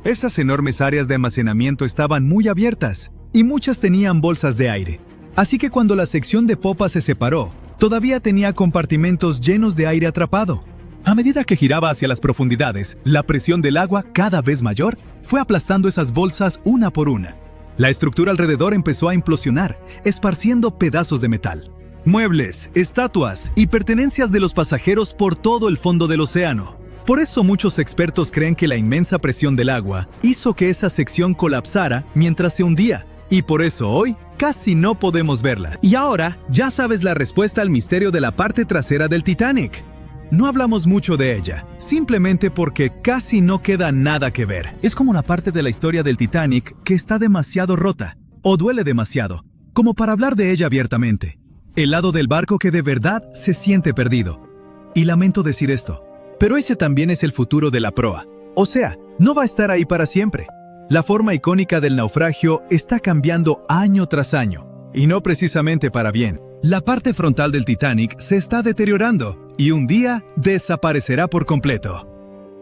Esas enormes áreas de almacenamiento estaban muy abiertas y muchas tenían bolsas de aire. Así que cuando la sección de popa se separó, todavía tenía compartimentos llenos de aire atrapado. A medida que giraba hacia las profundidades, la presión del agua, cada vez mayor, fue aplastando esas bolsas una por una. La estructura alrededor empezó a implosionar, esparciendo pedazos de metal. Muebles, estatuas y pertenencias de los pasajeros por todo el fondo del océano. Por eso muchos expertos creen que la inmensa presión del agua hizo que esa sección colapsara mientras se hundía, y por eso hoy casi no podemos verla. Y ahora ya sabes la respuesta al misterio de la parte trasera del Titanic. No hablamos mucho de ella, simplemente porque casi no queda nada que ver. Es como la parte de la historia del Titanic que está demasiado rota, o duele demasiado, como para hablar de ella abiertamente. El lado del barco que de verdad se siente perdido. Y lamento decir esto, pero ese también es el futuro de la proa. O sea, no va a estar ahí para siempre. La forma icónica del naufragio está cambiando año tras año, y no precisamente para bien. La parte frontal del Titanic se está deteriorando y un día desaparecerá por completo.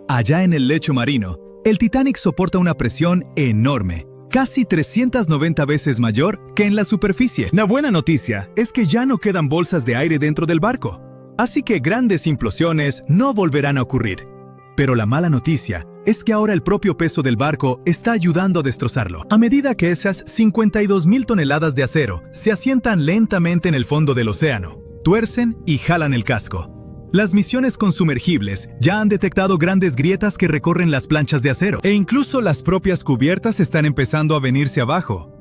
Allá en el lecho marino, el Titanic soporta una presión enorme, casi 390 veces mayor que en la superficie. La buena noticia es que ya no quedan bolsas de aire dentro del barco, así que grandes implosiones no volverán a ocurrir. Pero la mala noticia es que ahora el propio peso del barco está ayudando a destrozarlo. A medida que esas 52,000 toneladas de acero se asientan lentamente en el fondo del océano, tuercen y jalan el casco. Las misiones con sumergibles ya han detectado grandes grietas que recorren las planchas de acero, e incluso las propias cubiertas están empezando a venirse abajo.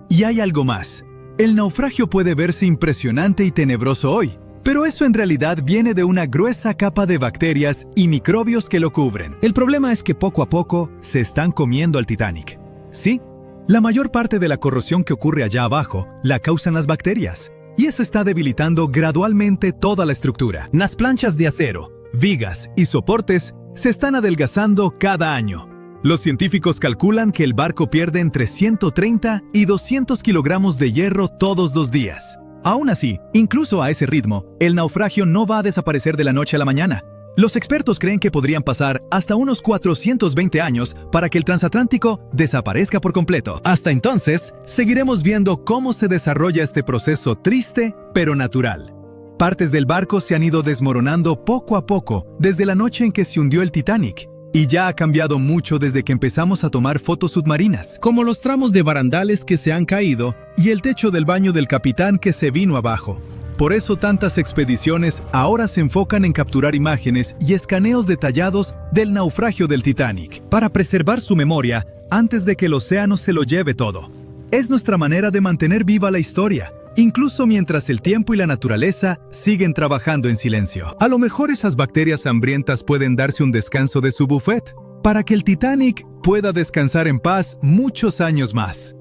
Y hay algo más. El naufragio puede verse impresionante y tenebroso hoy, pero eso en realidad viene de una gruesa capa de bacterias y microbios que lo cubren. El problema es que poco a poco se están comiendo al Titanic. Sí, la mayor parte de la corrosión que ocurre allá abajo la causan las bacterias, y eso está debilitando gradualmente toda la estructura. Las planchas de acero, vigas y soportes se están adelgazando cada año. Los científicos calculan que el barco pierde entre 130 y 200 kilogramos de hierro todos los días. Aún así, incluso a ese ritmo, el naufragio no va a desaparecer de la noche a la mañana. Los expertos creen que podrían pasar hasta unos 420 años para que el transatlántico desaparezca por completo. Hasta entonces, seguiremos viendo cómo se desarrolla este proceso triste, pero natural. Partes del barco se han ido desmoronando poco a poco desde la noche en que se hundió el Titanic. Y ya ha cambiado mucho desde que empezamos a tomar fotos submarinas, como los tramos de barandales que se han caído y el techo del baño del capitán que se vino abajo. Por eso tantas expediciones ahora se enfocan en capturar imágenes y escaneos detallados del naufragio del Titanic, para preservar su memoria antes de que el océano se lo lleve todo. Es nuestra manera de mantener viva la historia, incluso mientras el tiempo y la naturaleza siguen trabajando en silencio. A lo mejor esas bacterias hambrientas pueden darse un descanso de su buffet, para que el Titanic pueda descansar en paz muchos años más.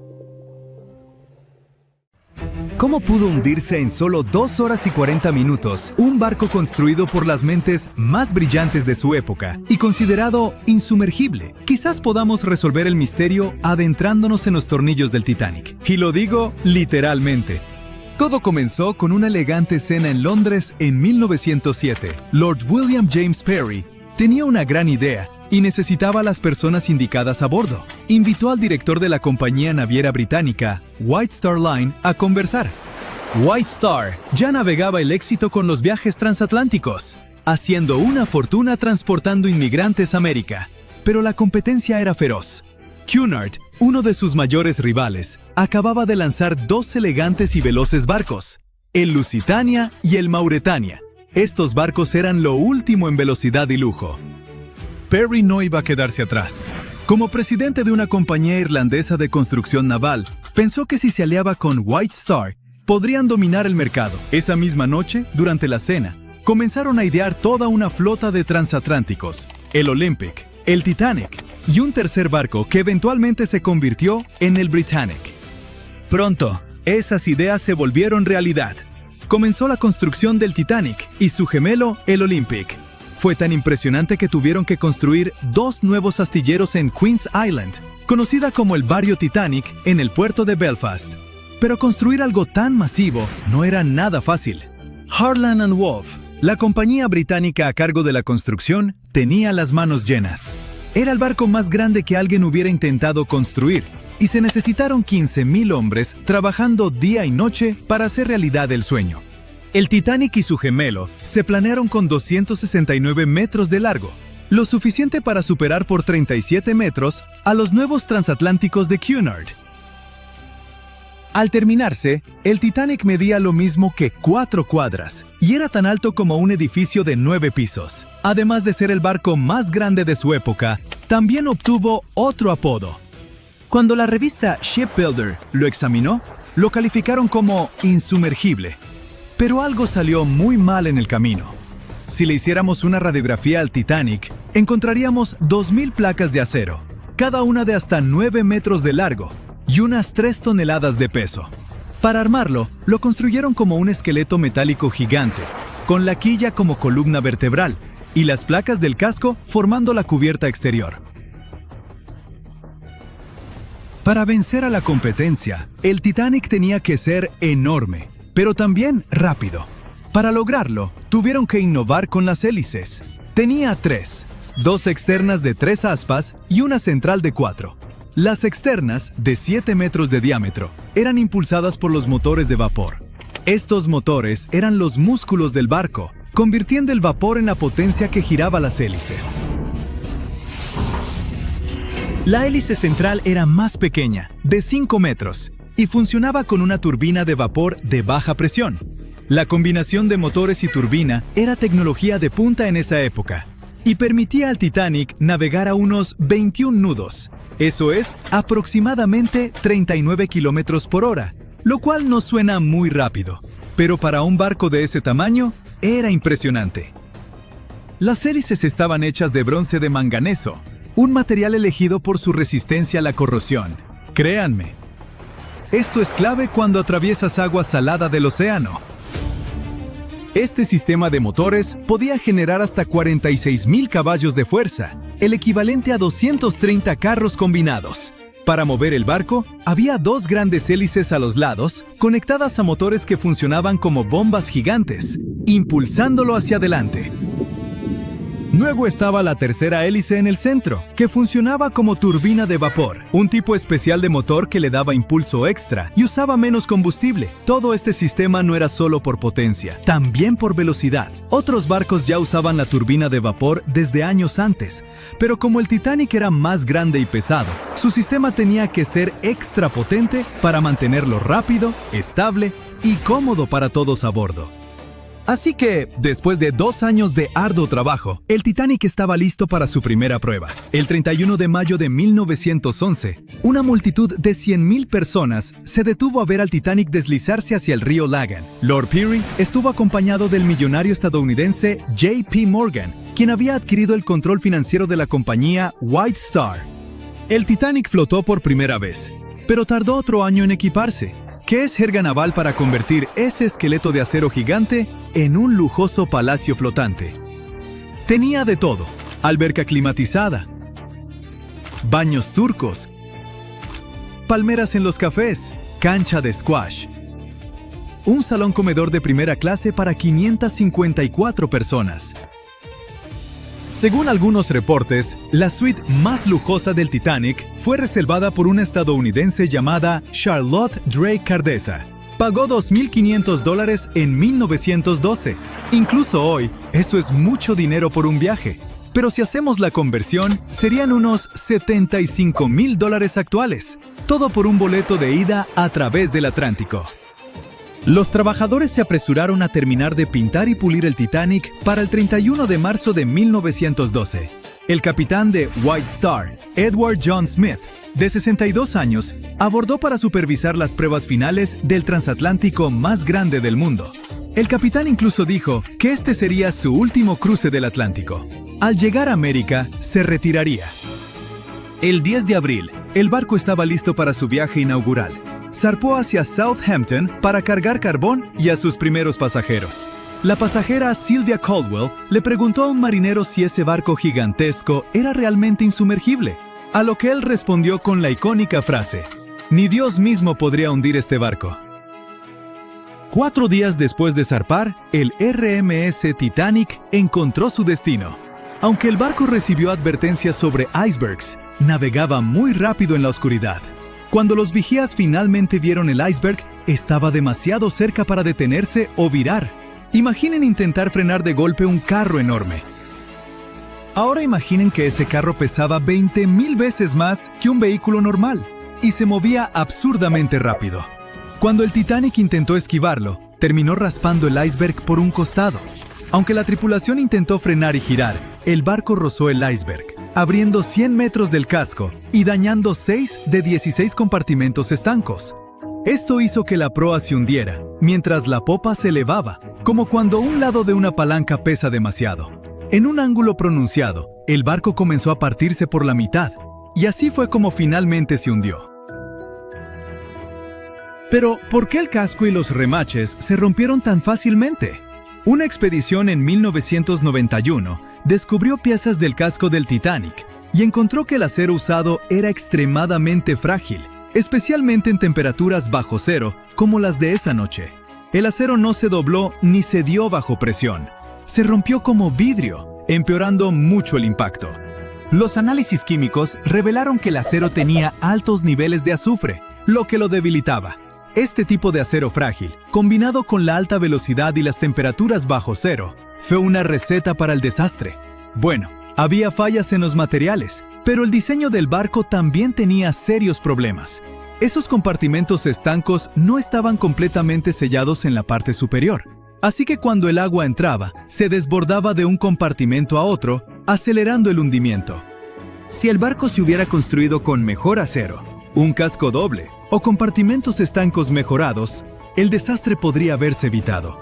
¿Cómo pudo hundirse en solo 2 horas y 40 minutos un barco construido por las mentes más brillantes de su época y considerado insumergible? Quizás podamos resolver el misterio adentrándonos en los tornillos del Titanic. Y lo digo literalmente. Todo comenzó con una elegante cena en Londres en 1907. Lord William James Parry tenía una gran idea y necesitaba a las personas indicadas a bordo. Invitó al director de la compañía naviera británica, White Star Line, a conversar. White Star ya navegaba el éxito con los viajes transatlánticos, haciendo una fortuna transportando inmigrantes a América. Pero la competencia era feroz. Cunard, uno de sus mayores rivales, acababa de lanzar 2 elegantes y veloces barcos, el Lusitania y el Mauretania. Estos barcos eran lo último en velocidad y lujo. Parry no iba a quedarse atrás. Como presidente de una compañía irlandesa de construcción naval, pensó que si se aliaba con White Star, podrían dominar el mercado. Esa misma noche, durante la cena, comenzaron a idear toda una flota de transatlánticos, el Olympic, el Titanic y un tercer barco que eventualmente se convirtió en el Britannic. Pronto, esas ideas se volvieron realidad. Comenzó la construcción del Titanic y su gemelo, el Olympic. Fue tan impresionante que tuvieron que construir 2 nuevos astilleros en Queen's Island, conocida como el Barrio Titanic, en el puerto de Belfast. Pero construir algo tan masivo no era nada fácil. Harland & Wolff, la compañía británica a cargo de la construcción, tenía las manos llenas. Era el barco más grande que alguien hubiera intentado construir, y se necesitaron 15,000 hombres trabajando día y noche para hacer realidad el sueño. El Titanic y su gemelo se planearon con 269 metros de largo, lo suficiente para superar por 37 metros a los nuevos transatlánticos de Cunard. Al terminarse, el Titanic medía lo mismo que 4 cuadras y era tan alto como un edificio de 9 pisos. Además de ser el barco más grande de su época, también obtuvo otro apodo. Cuando la revista Shipbuilder lo examinó, lo calificaron como insumergible. Pero algo salió muy mal en el camino. Si le hiciéramos una radiografía al Titanic, encontraríamos 2,000 placas de acero, cada una de hasta 9 metros de largo y unas 3 toneladas de peso. Para armarlo, lo construyeron como un esqueleto metálico gigante, con la quilla como columna vertebral y las placas del casco formando la cubierta exterior. Para vencer a la competencia, el Titanic tenía que ser enorme, pero también rápido. Para lograrlo, tuvieron que innovar con las hélices. Tenía 3, 2 externas de 3 aspas y una central de 4. Las externas, de 7 metros de diámetro, eran impulsadas por los motores de vapor. Estos motores eran los músculos del barco, convirtiendo el vapor en la potencia que giraba las hélices. La hélice central era más pequeña, de 5 metros, y funcionaba con una turbina de vapor de baja presión. La combinación de motores y turbina era tecnología de punta en esa época, y permitía al Titanic navegar a unos 21 nudos. Eso es, aproximadamente 39 kilómetros por hora, lo cual no suena muy rápido, pero para un barco de ese tamaño, era impresionante. Las hélices estaban hechas de bronce de manganeso, un material elegido por su resistencia a la corrosión. Créanme, esto es clave cuando atraviesas agua salada del océano. Este sistema de motores podía generar hasta 46,000 caballos de fuerza, el equivalente a 230 carros combinados. Para mover el barco, había 2 grandes hélices a los lados, conectadas a motores que funcionaban como bombas gigantes, impulsándolo hacia adelante. Luego estaba la tercera hélice en el centro, que funcionaba como turbina de vapor, un tipo especial de motor que le daba impulso extra y usaba menos combustible. Todo este sistema no era solo por potencia, también por velocidad. Otros barcos ya usaban la turbina de vapor desde años antes, pero como el Titanic era más grande y pesado, su sistema tenía que ser extra potente para mantenerlo rápido, estable y cómodo para todos a bordo. Así que, después de 2 años de arduo trabajo, el Titanic estaba listo para su primera prueba. El 31 de mayo de 1911, una multitud de 100,000 personas se detuvo a ver al Titanic deslizarse hacia el río Lagan. Lord Peary estuvo acompañado del millonario estadounidense J.P. Morgan, quien había adquirido el control financiero de la compañía White Star. El Titanic flotó por primera vez, pero tardó otro año en equiparse. ¿Qué es jerga naval para convertir ese esqueleto de acero gigante en un lujoso palacio flotante? Tenía de todo: alberca climatizada, baños turcos, palmeras en los cafés, cancha de squash, un salón comedor de primera clase para 554 personas. Según algunos reportes, la suite más lujosa del Titanic fue reservada por una estadounidense llamada Charlotte Drake Cardessa. Pagó $2,500 en 1912. Incluso hoy, eso es mucho dinero por un viaje. Pero si hacemos la conversión, serían unos $75,000 actuales. Todo por un boleto de ida a través del Atlántico. Los trabajadores se apresuraron a terminar de pintar y pulir el Titanic para el 31 de marzo de 1912. El capitán de White Star, Edward John Smith, de 62 años, abordó para supervisar las pruebas finales del transatlántico más grande del mundo. El capitán incluso dijo que este sería su último cruce del Atlántico. Al llegar a América, se retiraría. El 10 de abril, el barco estaba listo para su viaje inaugural. Zarpó hacia Southampton para cargar carbón y a sus primeros pasajeros. La pasajera Sylvia Caldwell le preguntó a un marinero si ese barco gigantesco era realmente insumergible, a lo que él respondió con la icónica frase: «Ni Dios mismo podría hundir este barco». 4 días después de zarpar, el RMS Titanic encontró su destino. Aunque el barco recibió advertencias sobre icebergs, navegaba muy rápido en la oscuridad. Cuando los vigías finalmente vieron el iceberg, estaba demasiado cerca para detenerse o virar. Imaginen intentar frenar de golpe un carro enorme. Ahora imaginen que ese carro pesaba 20,000 veces más que un vehículo normal y se movía absurdamente rápido. Cuando el Titanic intentó esquivarlo, terminó raspando el iceberg por un costado. Aunque la tripulación intentó frenar y girar, el barco rozó el iceberg, abriendo 100 metros del casco y dañando 6 de 16 compartimentos estancos. Esto hizo que la proa se hundiera, mientras la popa se elevaba, como cuando un lado de una palanca pesa demasiado. En un ángulo pronunciado, el barco comenzó a partirse por la mitad, y así fue como finalmente se hundió. Pero, ¿por qué el casco y los remaches se rompieron tan fácilmente? Una expedición en 1991 descubrió piezas del casco del Titanic y encontró que el acero usado era extremadamente frágil, especialmente en temperaturas bajo cero como las de esa noche. El acero no se dobló ni cedió bajo presión. Se rompió como vidrio, empeorando mucho el impacto. Los análisis químicos revelaron que el acero tenía altos niveles de azufre, lo que lo debilitaba. Este tipo de acero frágil, combinado con la alta velocidad y las temperaturas bajo cero, fue una receta para el desastre. Bueno, había fallas en los materiales, pero el diseño del barco también tenía serios problemas. Esos compartimentos estancos no estaban completamente sellados en la parte superior, así que cuando el agua entraba, se desbordaba de un compartimento a otro, acelerando el hundimiento. Si el barco se hubiera construido con mejor acero, un casco doble o compartimentos estancos mejorados, el desastre podría haberse evitado.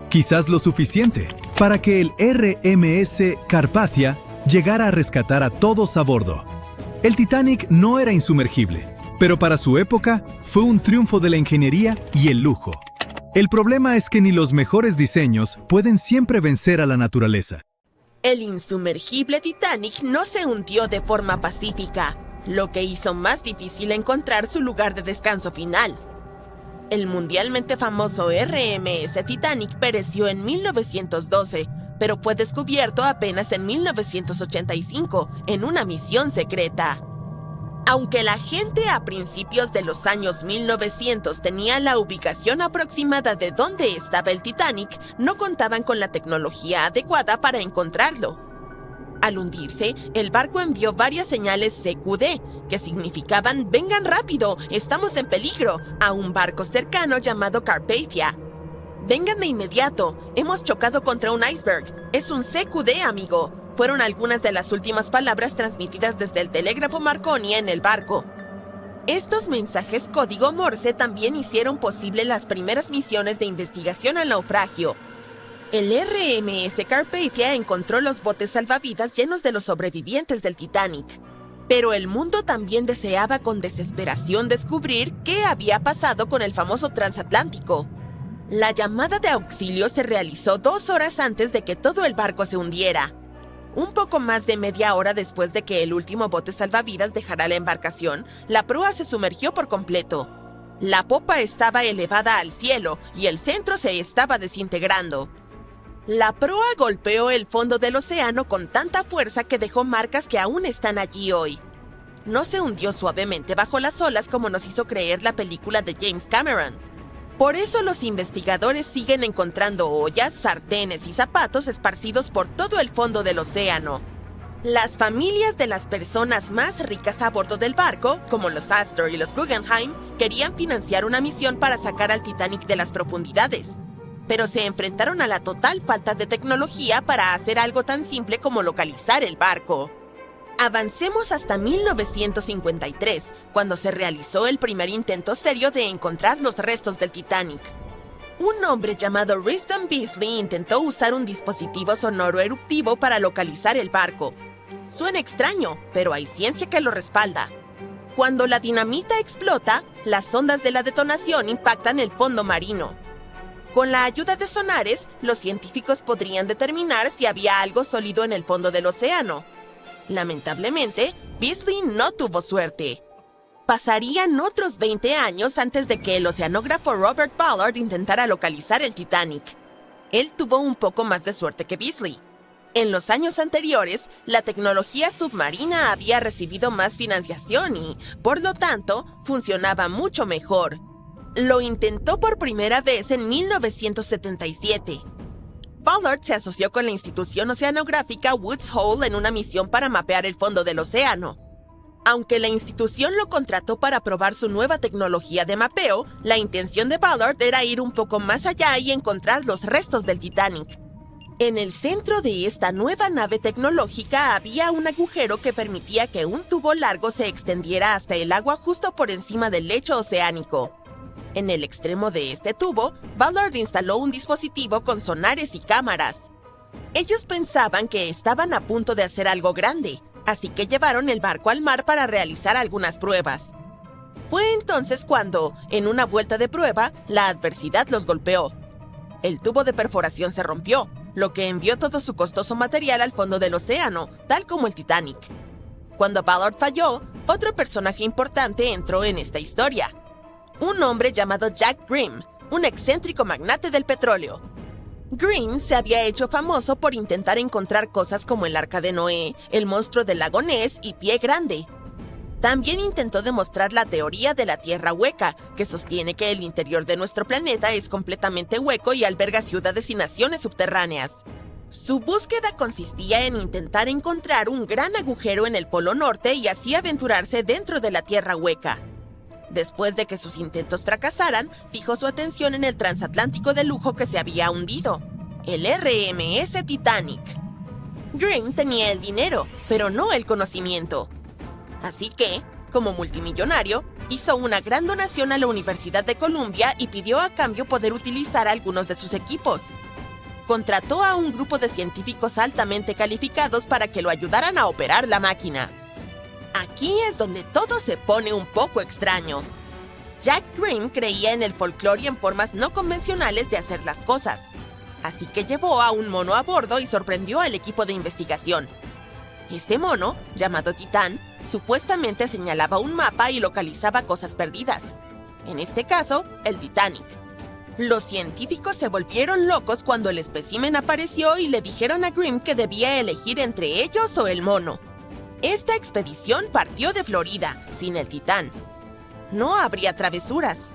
Quizás lo suficiente para que el RMS Carpathia llegara a rescatar a todos a bordo. El Titanic no era insumergible, pero para su época fue un triunfo de la ingeniería y el lujo. El problema es que ni los mejores diseños pueden siempre vencer a la naturaleza. El insumergible Titanic no se hundió de forma pacífica, lo que hizo más difícil encontrar su lugar de descanso final. El mundialmente famoso RMS Titanic pereció en 1912, pero fue descubierto apenas en 1985 en una misión secreta. Aunque la gente a principios de los años 1900 tenía la ubicación aproximada de dónde estaba el Titanic, no contaban con la tecnología adecuada para encontrarlo. Al hundirse, el barco envió varias señales CQD, que significaban «vengan rápido, estamos en peligro», a un barco cercano llamado Carpathia. «Vengan de inmediato, hemos chocado contra un iceberg, es un CQD, amigo», fueron algunas de las últimas palabras transmitidas desde el telégrafo Marconi en el barco. Estos mensajes código Morse también hicieron posible las primeras misiones de investigación al naufragio. El RMS Carpathia encontró los botes salvavidas llenos de los sobrevivientes del Titanic. Pero el mundo también deseaba con desesperación descubrir qué había pasado con el famoso transatlántico. La llamada de auxilio se realizó 2 horas antes de que todo el barco se hundiera. Un poco más de media hora después de que el último bote salvavidas dejara la embarcación, la proa se sumergió por completo. La popa estaba elevada al cielo y el centro se estaba desintegrando. La proa golpeó el fondo del océano con tanta fuerza que dejó marcas que aún están allí hoy. No se hundió suavemente bajo las olas como nos hizo creer la película de James Cameron. Por eso los investigadores siguen encontrando ollas, sartenes y zapatos esparcidos por todo el fondo del océano. Las familias de las personas más ricas a bordo del barco, como los Astor y los Guggenheim, querían financiar una misión para sacar al Titanic de las profundidades. Pero se enfrentaron a la total falta de tecnología para hacer algo tan simple como localizar el barco. Avancemos hasta 1953, cuando se realizó el primer intento serio de encontrar los restos del Titanic. Un hombre llamado Risdon Beasley intentó usar un dispositivo sonoro eruptivo para localizar el barco. Suena extraño, pero hay ciencia que lo respalda. Cuando la dinamita explota, las ondas de la detonación impactan el fondo marino. Con la ayuda de sonares, los científicos podrían determinar si había algo sólido en el fondo del océano. Lamentablemente, Beasley no tuvo suerte. Pasarían otros 20 años antes de que el oceanógrafo Robert Ballard intentara localizar el Titanic. Él tuvo un poco más de suerte que Beasley. En los años anteriores, la tecnología submarina había recibido más financiación y, por lo tanto, funcionaba mucho mejor. Lo intentó por primera vez en 1977. Ballard se asoció con la institución oceanográfica Woods Hole en una misión para mapear el fondo del océano. Aunque la institución lo contrató para probar su nueva tecnología de mapeo, la intención de Ballard era ir un poco más allá y encontrar los restos del Titanic. En el centro de esta nueva nave tecnológica había un agujero que permitía que un tubo largo se extendiera hasta el agua justo por encima del lecho oceánico. En el extremo de este tubo, Ballard instaló un dispositivo con sonares y cámaras. Ellos pensaban que estaban a punto de hacer algo grande, así que llevaron el barco al mar para realizar algunas pruebas. Fue entonces cuando, en una vuelta de prueba, la adversidad los golpeó. El tubo de perforación se rompió, lo que envió todo su costoso material al fondo del océano, tal como el Titanic. Cuando Ballard falló, otro personaje importante entró en esta historia. Un hombre llamado Jack Grimm, un excéntrico magnate del petróleo. Grimm se había hecho famoso por intentar encontrar cosas como el Arca de Noé, el monstruo del lago Ness y Pie Grande. También intentó demostrar la teoría de la Tierra hueca, que sostiene que el interior de nuestro planeta es completamente hueco y alberga ciudades y naciones subterráneas. Su búsqueda consistía en intentar encontrar un gran agujero en el Polo Norte y así aventurarse dentro de la Tierra hueca. Después de que sus intentos fracasaran, fijó su atención en el transatlántico de lujo que se había hundido, el RMS Titanic. Grimm tenía el dinero, pero no el conocimiento. Así que, como multimillonario, hizo una gran donación a la Universidad de Columbia y pidió a cambio poder utilizar algunos de sus equipos. Contrató a un grupo de científicos altamente calificados para que lo ayudaran a operar la máquina. Aquí es donde todo se pone un poco extraño. Jack Grimm creía en el folclore y en formas no convencionales de hacer las cosas. Así que llevó a un mono a bordo y sorprendió al equipo de investigación. Este mono, llamado Titán, supuestamente señalaba un mapa y localizaba cosas perdidas. En este caso, el Titanic. Los científicos se volvieron locos cuando el espécimen apareció y le dijeron a Grimm que debía elegir entre ellos o el mono. Esta expedición partió de Florida, sin el Titán. No habría travesuras.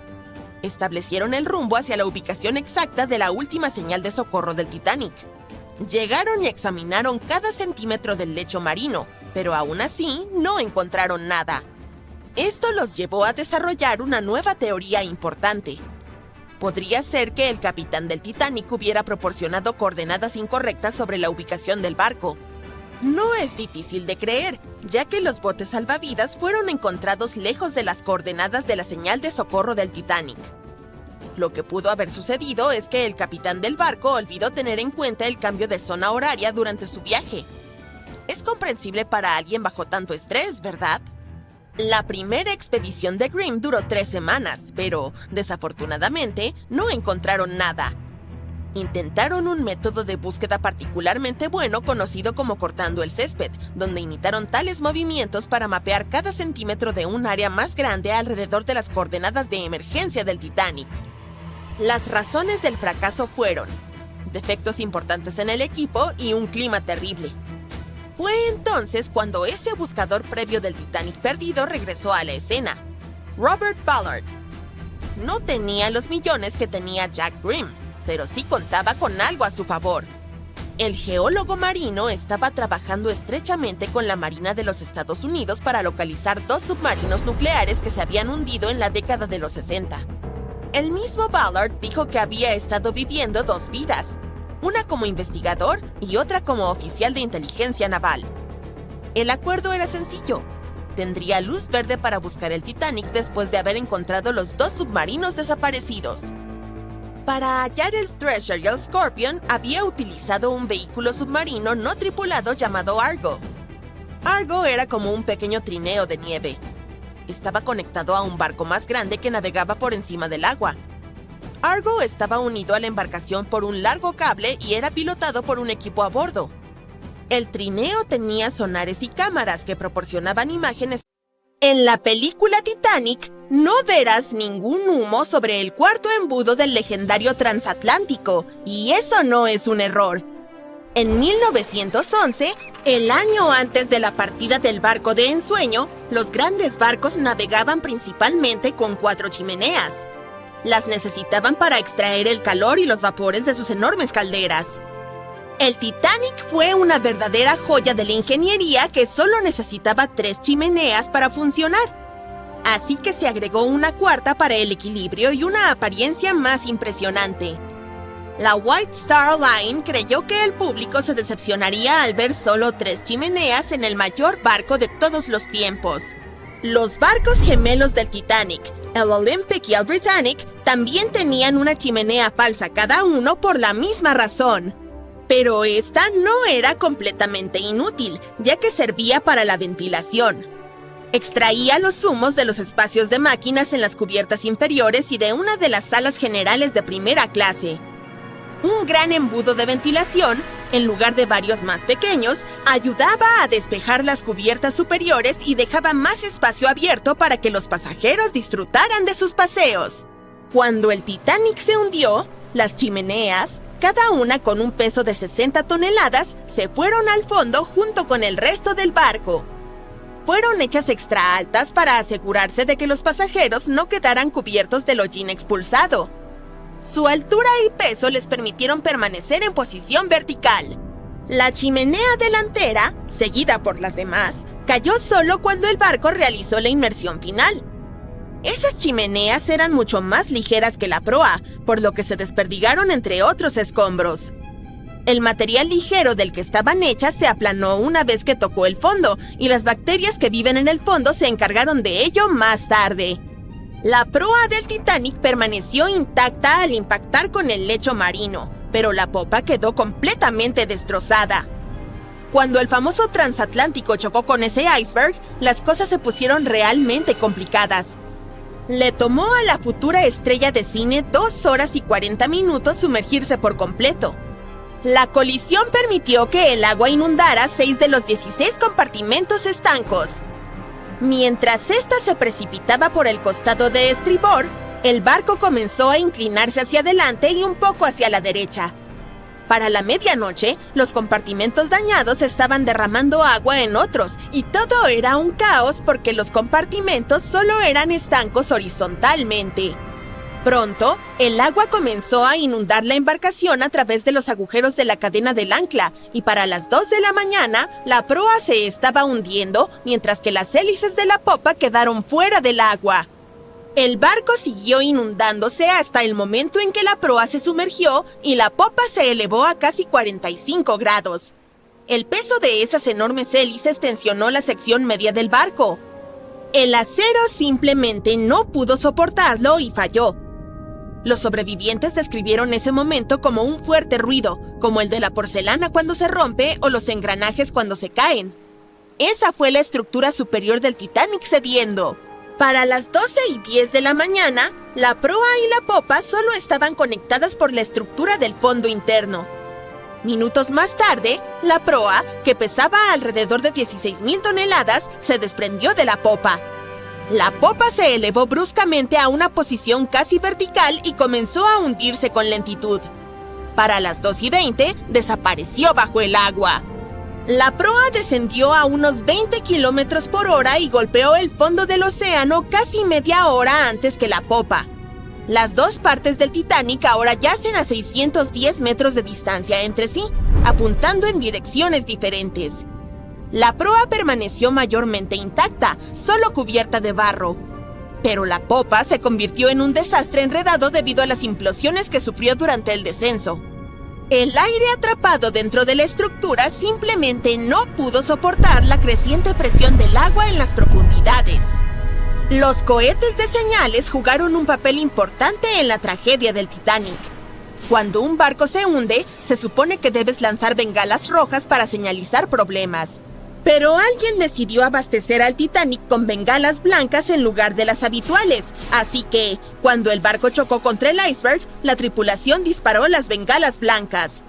Establecieron el rumbo hacia la ubicación exacta de la última señal de socorro del Titanic. Llegaron y examinaron cada centímetro del lecho marino, pero aún así no encontraron nada. Esto los llevó a desarrollar una nueva teoría importante. Podría ser que el capitán del Titanic hubiera proporcionado coordenadas incorrectas sobre la ubicación del barco. No es difícil de creer, ya que los botes salvavidas fueron encontrados lejos de las coordenadas de la señal de socorro del Titanic. Lo que pudo haber sucedido es que el capitán del barco olvidó tener en cuenta el cambio de zona horaria durante su viaje. Es comprensible para alguien bajo tanto estrés, ¿verdad? La primera expedición de Grimm duró 3 semanas, pero, desafortunadamente, no encontraron nada. Intentaron un método de búsqueda particularmente bueno conocido como cortando el césped, donde imitaron tales movimientos para mapear cada centímetro de un área más grande alrededor de las coordenadas de emergencia del Titanic. Las razones del fracaso fueron defectos importantes en el equipo y un clima terrible. Fue entonces cuando ese buscador previo del Titanic perdido regresó a la escena, Robert Ballard. No tenía los millones que tenía Jack Grimm, pero sí contaba con algo a su favor. El geólogo marino estaba trabajando estrechamente con la Marina de los Estados Unidos para localizar 2 submarinos nucleares que se habían hundido en la década de los 60. El mismo Ballard dijo que había estado viviendo 2 vidas, una como investigador y otra como oficial de inteligencia naval. El acuerdo era sencillo. Tendría luz verde para buscar el Titanic después de haber encontrado los 2 submarinos desaparecidos. Para hallar el Treasure y el Scorpion, había utilizado un vehículo submarino no tripulado llamado Argo. Argo era como un pequeño trineo de nieve. Estaba conectado a un barco más grande que navegaba por encima del agua. Argo estaba unido a la embarcación por un largo cable y era pilotado por un equipo a bordo. El trineo tenía sonares y cámaras que proporcionaban imágenes. En la película Titanic, no verás ningún humo sobre el cuarto embudo del legendario transatlántico, y eso no es un error. En 1911, el año antes de la partida del barco de ensueño, los grandes barcos navegaban principalmente con 4 chimeneas. Las necesitaban para extraer el calor y los vapores de sus enormes calderas. El Titanic fue una verdadera joya de la ingeniería que solo necesitaba 3 chimeneas para funcionar. Así que se agregó una cuarta para el equilibrio y una apariencia más impresionante. La White Star Line creyó que el público se decepcionaría al ver solo 3 chimeneas en el mayor barco de todos los tiempos. Los barcos gemelos del Titanic, el Olympic y el Britannic, también tenían una chimenea falsa cada uno por la misma razón. Pero esta no era completamente inútil, ya que servía para la ventilación. Extraía los humos de los espacios de máquinas en las cubiertas inferiores y de una de las salas generales de primera clase. Un gran embudo de ventilación, en lugar de varios más pequeños, ayudaba a despejar las cubiertas superiores y dejaba más espacio abierto para que los pasajeros disfrutaran de sus paseos. Cuando el Titanic se hundió, las chimeneas, cada una con un peso de 60 toneladas, se fueron al fondo junto con el resto del barco. Fueron hechas extra altas para asegurarse de que los pasajeros no quedaran cubiertos del hollín expulsado. Su altura y peso les permitieron permanecer en posición vertical. La chimenea delantera, seguida por las demás, cayó solo cuando el barco realizó la inmersión final. Esas chimeneas eran mucho más ligeras que la proa, por lo que se desperdigaron entre otros escombros. El material ligero del que estaban hechas se aplanó una vez que tocó el fondo, y las bacterias que viven en el fondo se encargaron de ello más tarde. La proa del Titanic permaneció intacta al impactar con el lecho marino, pero la popa quedó completamente destrozada. Cuando el famoso transatlántico chocó con ese iceberg, las cosas se pusieron realmente complicadas. Le tomó a la futura estrella de cine 2 horas y 40 minutos sumergirse por completo. La colisión permitió que el agua inundara 6 de los 16 compartimentos estancos. Mientras ésta se precipitaba por el costado de estribor, el barco comenzó a inclinarse hacia adelante y un poco hacia la derecha. Para la medianoche, los compartimentos dañados estaban derramando agua en otros, y todo era un caos porque los compartimentos solo eran estancos horizontalmente. Pronto, el agua comenzó a inundar la embarcación a través de los agujeros de la cadena del ancla, y para las 2 de la mañana, la proa se estaba hundiendo, mientras que las hélices de la popa quedaron fuera del agua. El barco siguió inundándose hasta el momento en que la proa se sumergió y la popa se elevó a casi 45 grados. El peso de esas enormes hélices tensionó la sección media del barco. El acero simplemente no pudo soportarlo y falló. Los sobrevivientes describieron ese momento como un fuerte ruido, como el de la porcelana cuando se rompe o los engranajes cuando se caen. Esa fue la estructura superior del Titanic cediendo. Para las 12:10 de la mañana, la proa y la popa solo estaban conectadas por la estructura del fondo interno. Minutos más tarde, la proa, que pesaba alrededor de 16,000 toneladas, se desprendió de la popa. La popa se elevó bruscamente a una posición casi vertical y comenzó a hundirse con lentitud. Para las 2:20, desapareció bajo el agua. La proa descendió a unos 20 kilómetros por hora y golpeó el fondo del océano casi media hora antes que la popa. Las dos partes del Titanic ahora yacen a 610 metros de distancia entre sí, apuntando en direcciones diferentes. La proa permaneció mayormente intacta, solo cubierta de barro. Pero la popa se convirtió en un desastre enredado debido a las implosiones que sufrió durante el descenso. El aire atrapado dentro de la estructura simplemente no pudo soportar la creciente presión del agua en las profundidades. Los cohetes de señales jugaron un papel importante en la tragedia del Titanic. Cuando un barco se hunde, se supone que debes lanzar bengalas rojas para señalizar problemas. Pero alguien decidió abastecer al Titanic con bengalas blancas en lugar de las habituales, así que, cuando el barco chocó contra el iceberg, la tripulación disparó las bengalas blancas.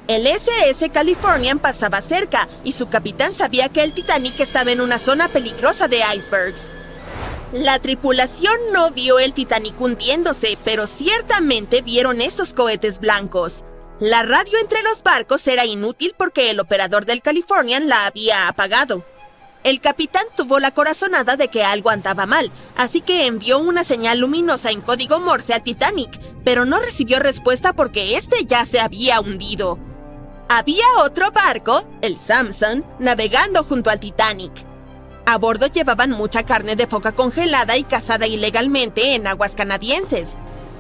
El SS Californian pasaba cerca y su capitán sabía que el Titanic estaba en una zona peligrosa de icebergs. La tripulación no vio el Titanic hundiéndose, pero ciertamente vieron esos cohetes blancos. La radio entre los barcos era inútil porque el operador del Californian la había apagado. El capitán tuvo la corazonada de que algo andaba mal, así que envió una señal luminosa en código Morse al Titanic, pero no recibió respuesta porque este ya se había hundido. Había otro barco, el Samson, navegando junto al Titanic. A bordo llevaban mucha carne de foca congelada y cazada ilegalmente en aguas canadienses.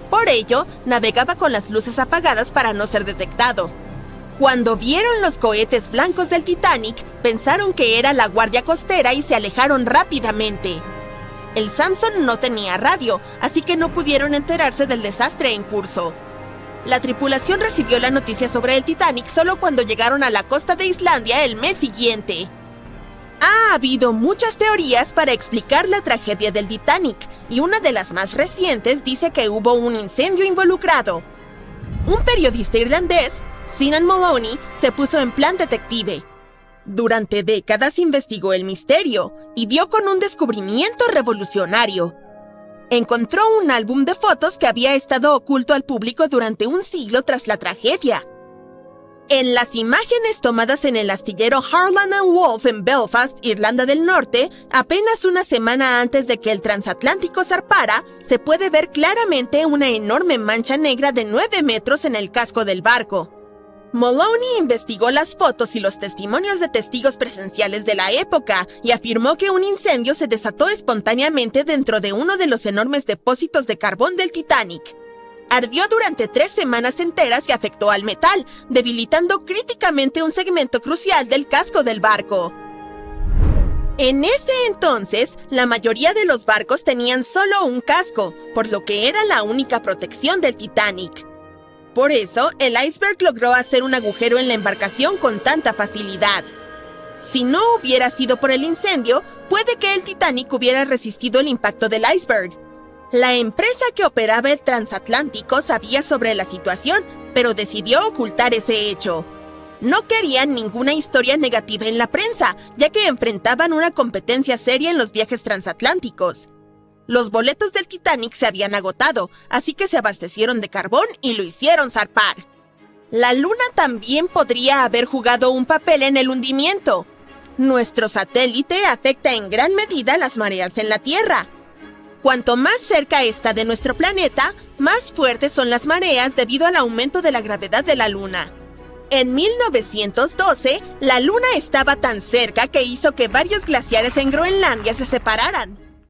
Por ello, navegaba con las luces apagadas para no ser detectado. Cuando vieron los cohetes blancos del Titanic, pensaron que era la guardia costera y se alejaron rápidamente. El Samson no tenía radio, así que no pudieron enterarse del desastre en curso. La tripulación recibió la noticia sobre el Titanic solo cuando llegaron a la costa de Islandia el mes siguiente. Ha habido muchas teorías para explicar la tragedia del Titanic, y una de las más recientes dice que hubo un incendio involucrado. Un periodista irlandés, Sinan Moloney, se puso en plan detective. Durante décadas investigó el misterio y dio con un descubrimiento revolucionario. Encontró un álbum de fotos que había estado oculto al público durante un siglo tras la tragedia. En las imágenes tomadas en el astillero Harland & Wolff en Belfast, Irlanda del Norte, apenas una semana antes de que el transatlántico zarpara, se puede ver claramente una enorme mancha negra de 9 metros en el casco del barco. Moloney investigó las fotos y los testimonios de testigos presenciales de la época y afirmó que un incendio se desató espontáneamente dentro de uno de los enormes depósitos de carbón del Titanic. Ardió durante 3 semanas enteras y afectó al metal, debilitando críticamente un segmento crucial del casco del barco. En ese entonces, la mayoría de los barcos tenían solo un casco, por lo que era la única protección del Titanic. Por eso, el iceberg logró hacer un agujero en la embarcación con tanta facilidad. Si no hubiera sido por el incendio, puede que el Titanic hubiera resistido el impacto del iceberg. La empresa que operaba el transatlántico sabía sobre la situación, pero decidió ocultar ese hecho. No querían ninguna historia negativa en la prensa, ya que enfrentaban una competencia seria en los viajes transatlánticos. Los boletos del Titanic se habían agotado, así que se abastecieron de carbón y lo hicieron zarpar. La Luna también podría haber jugado un papel en el hundimiento. Nuestro satélite afecta en gran medida las mareas en la Tierra. Cuanto más cerca está de nuestro planeta, más fuertes son las mareas debido al aumento de la gravedad de la Luna. En 1912, la Luna estaba tan cerca que hizo que varios glaciares en Groenlandia se separaran.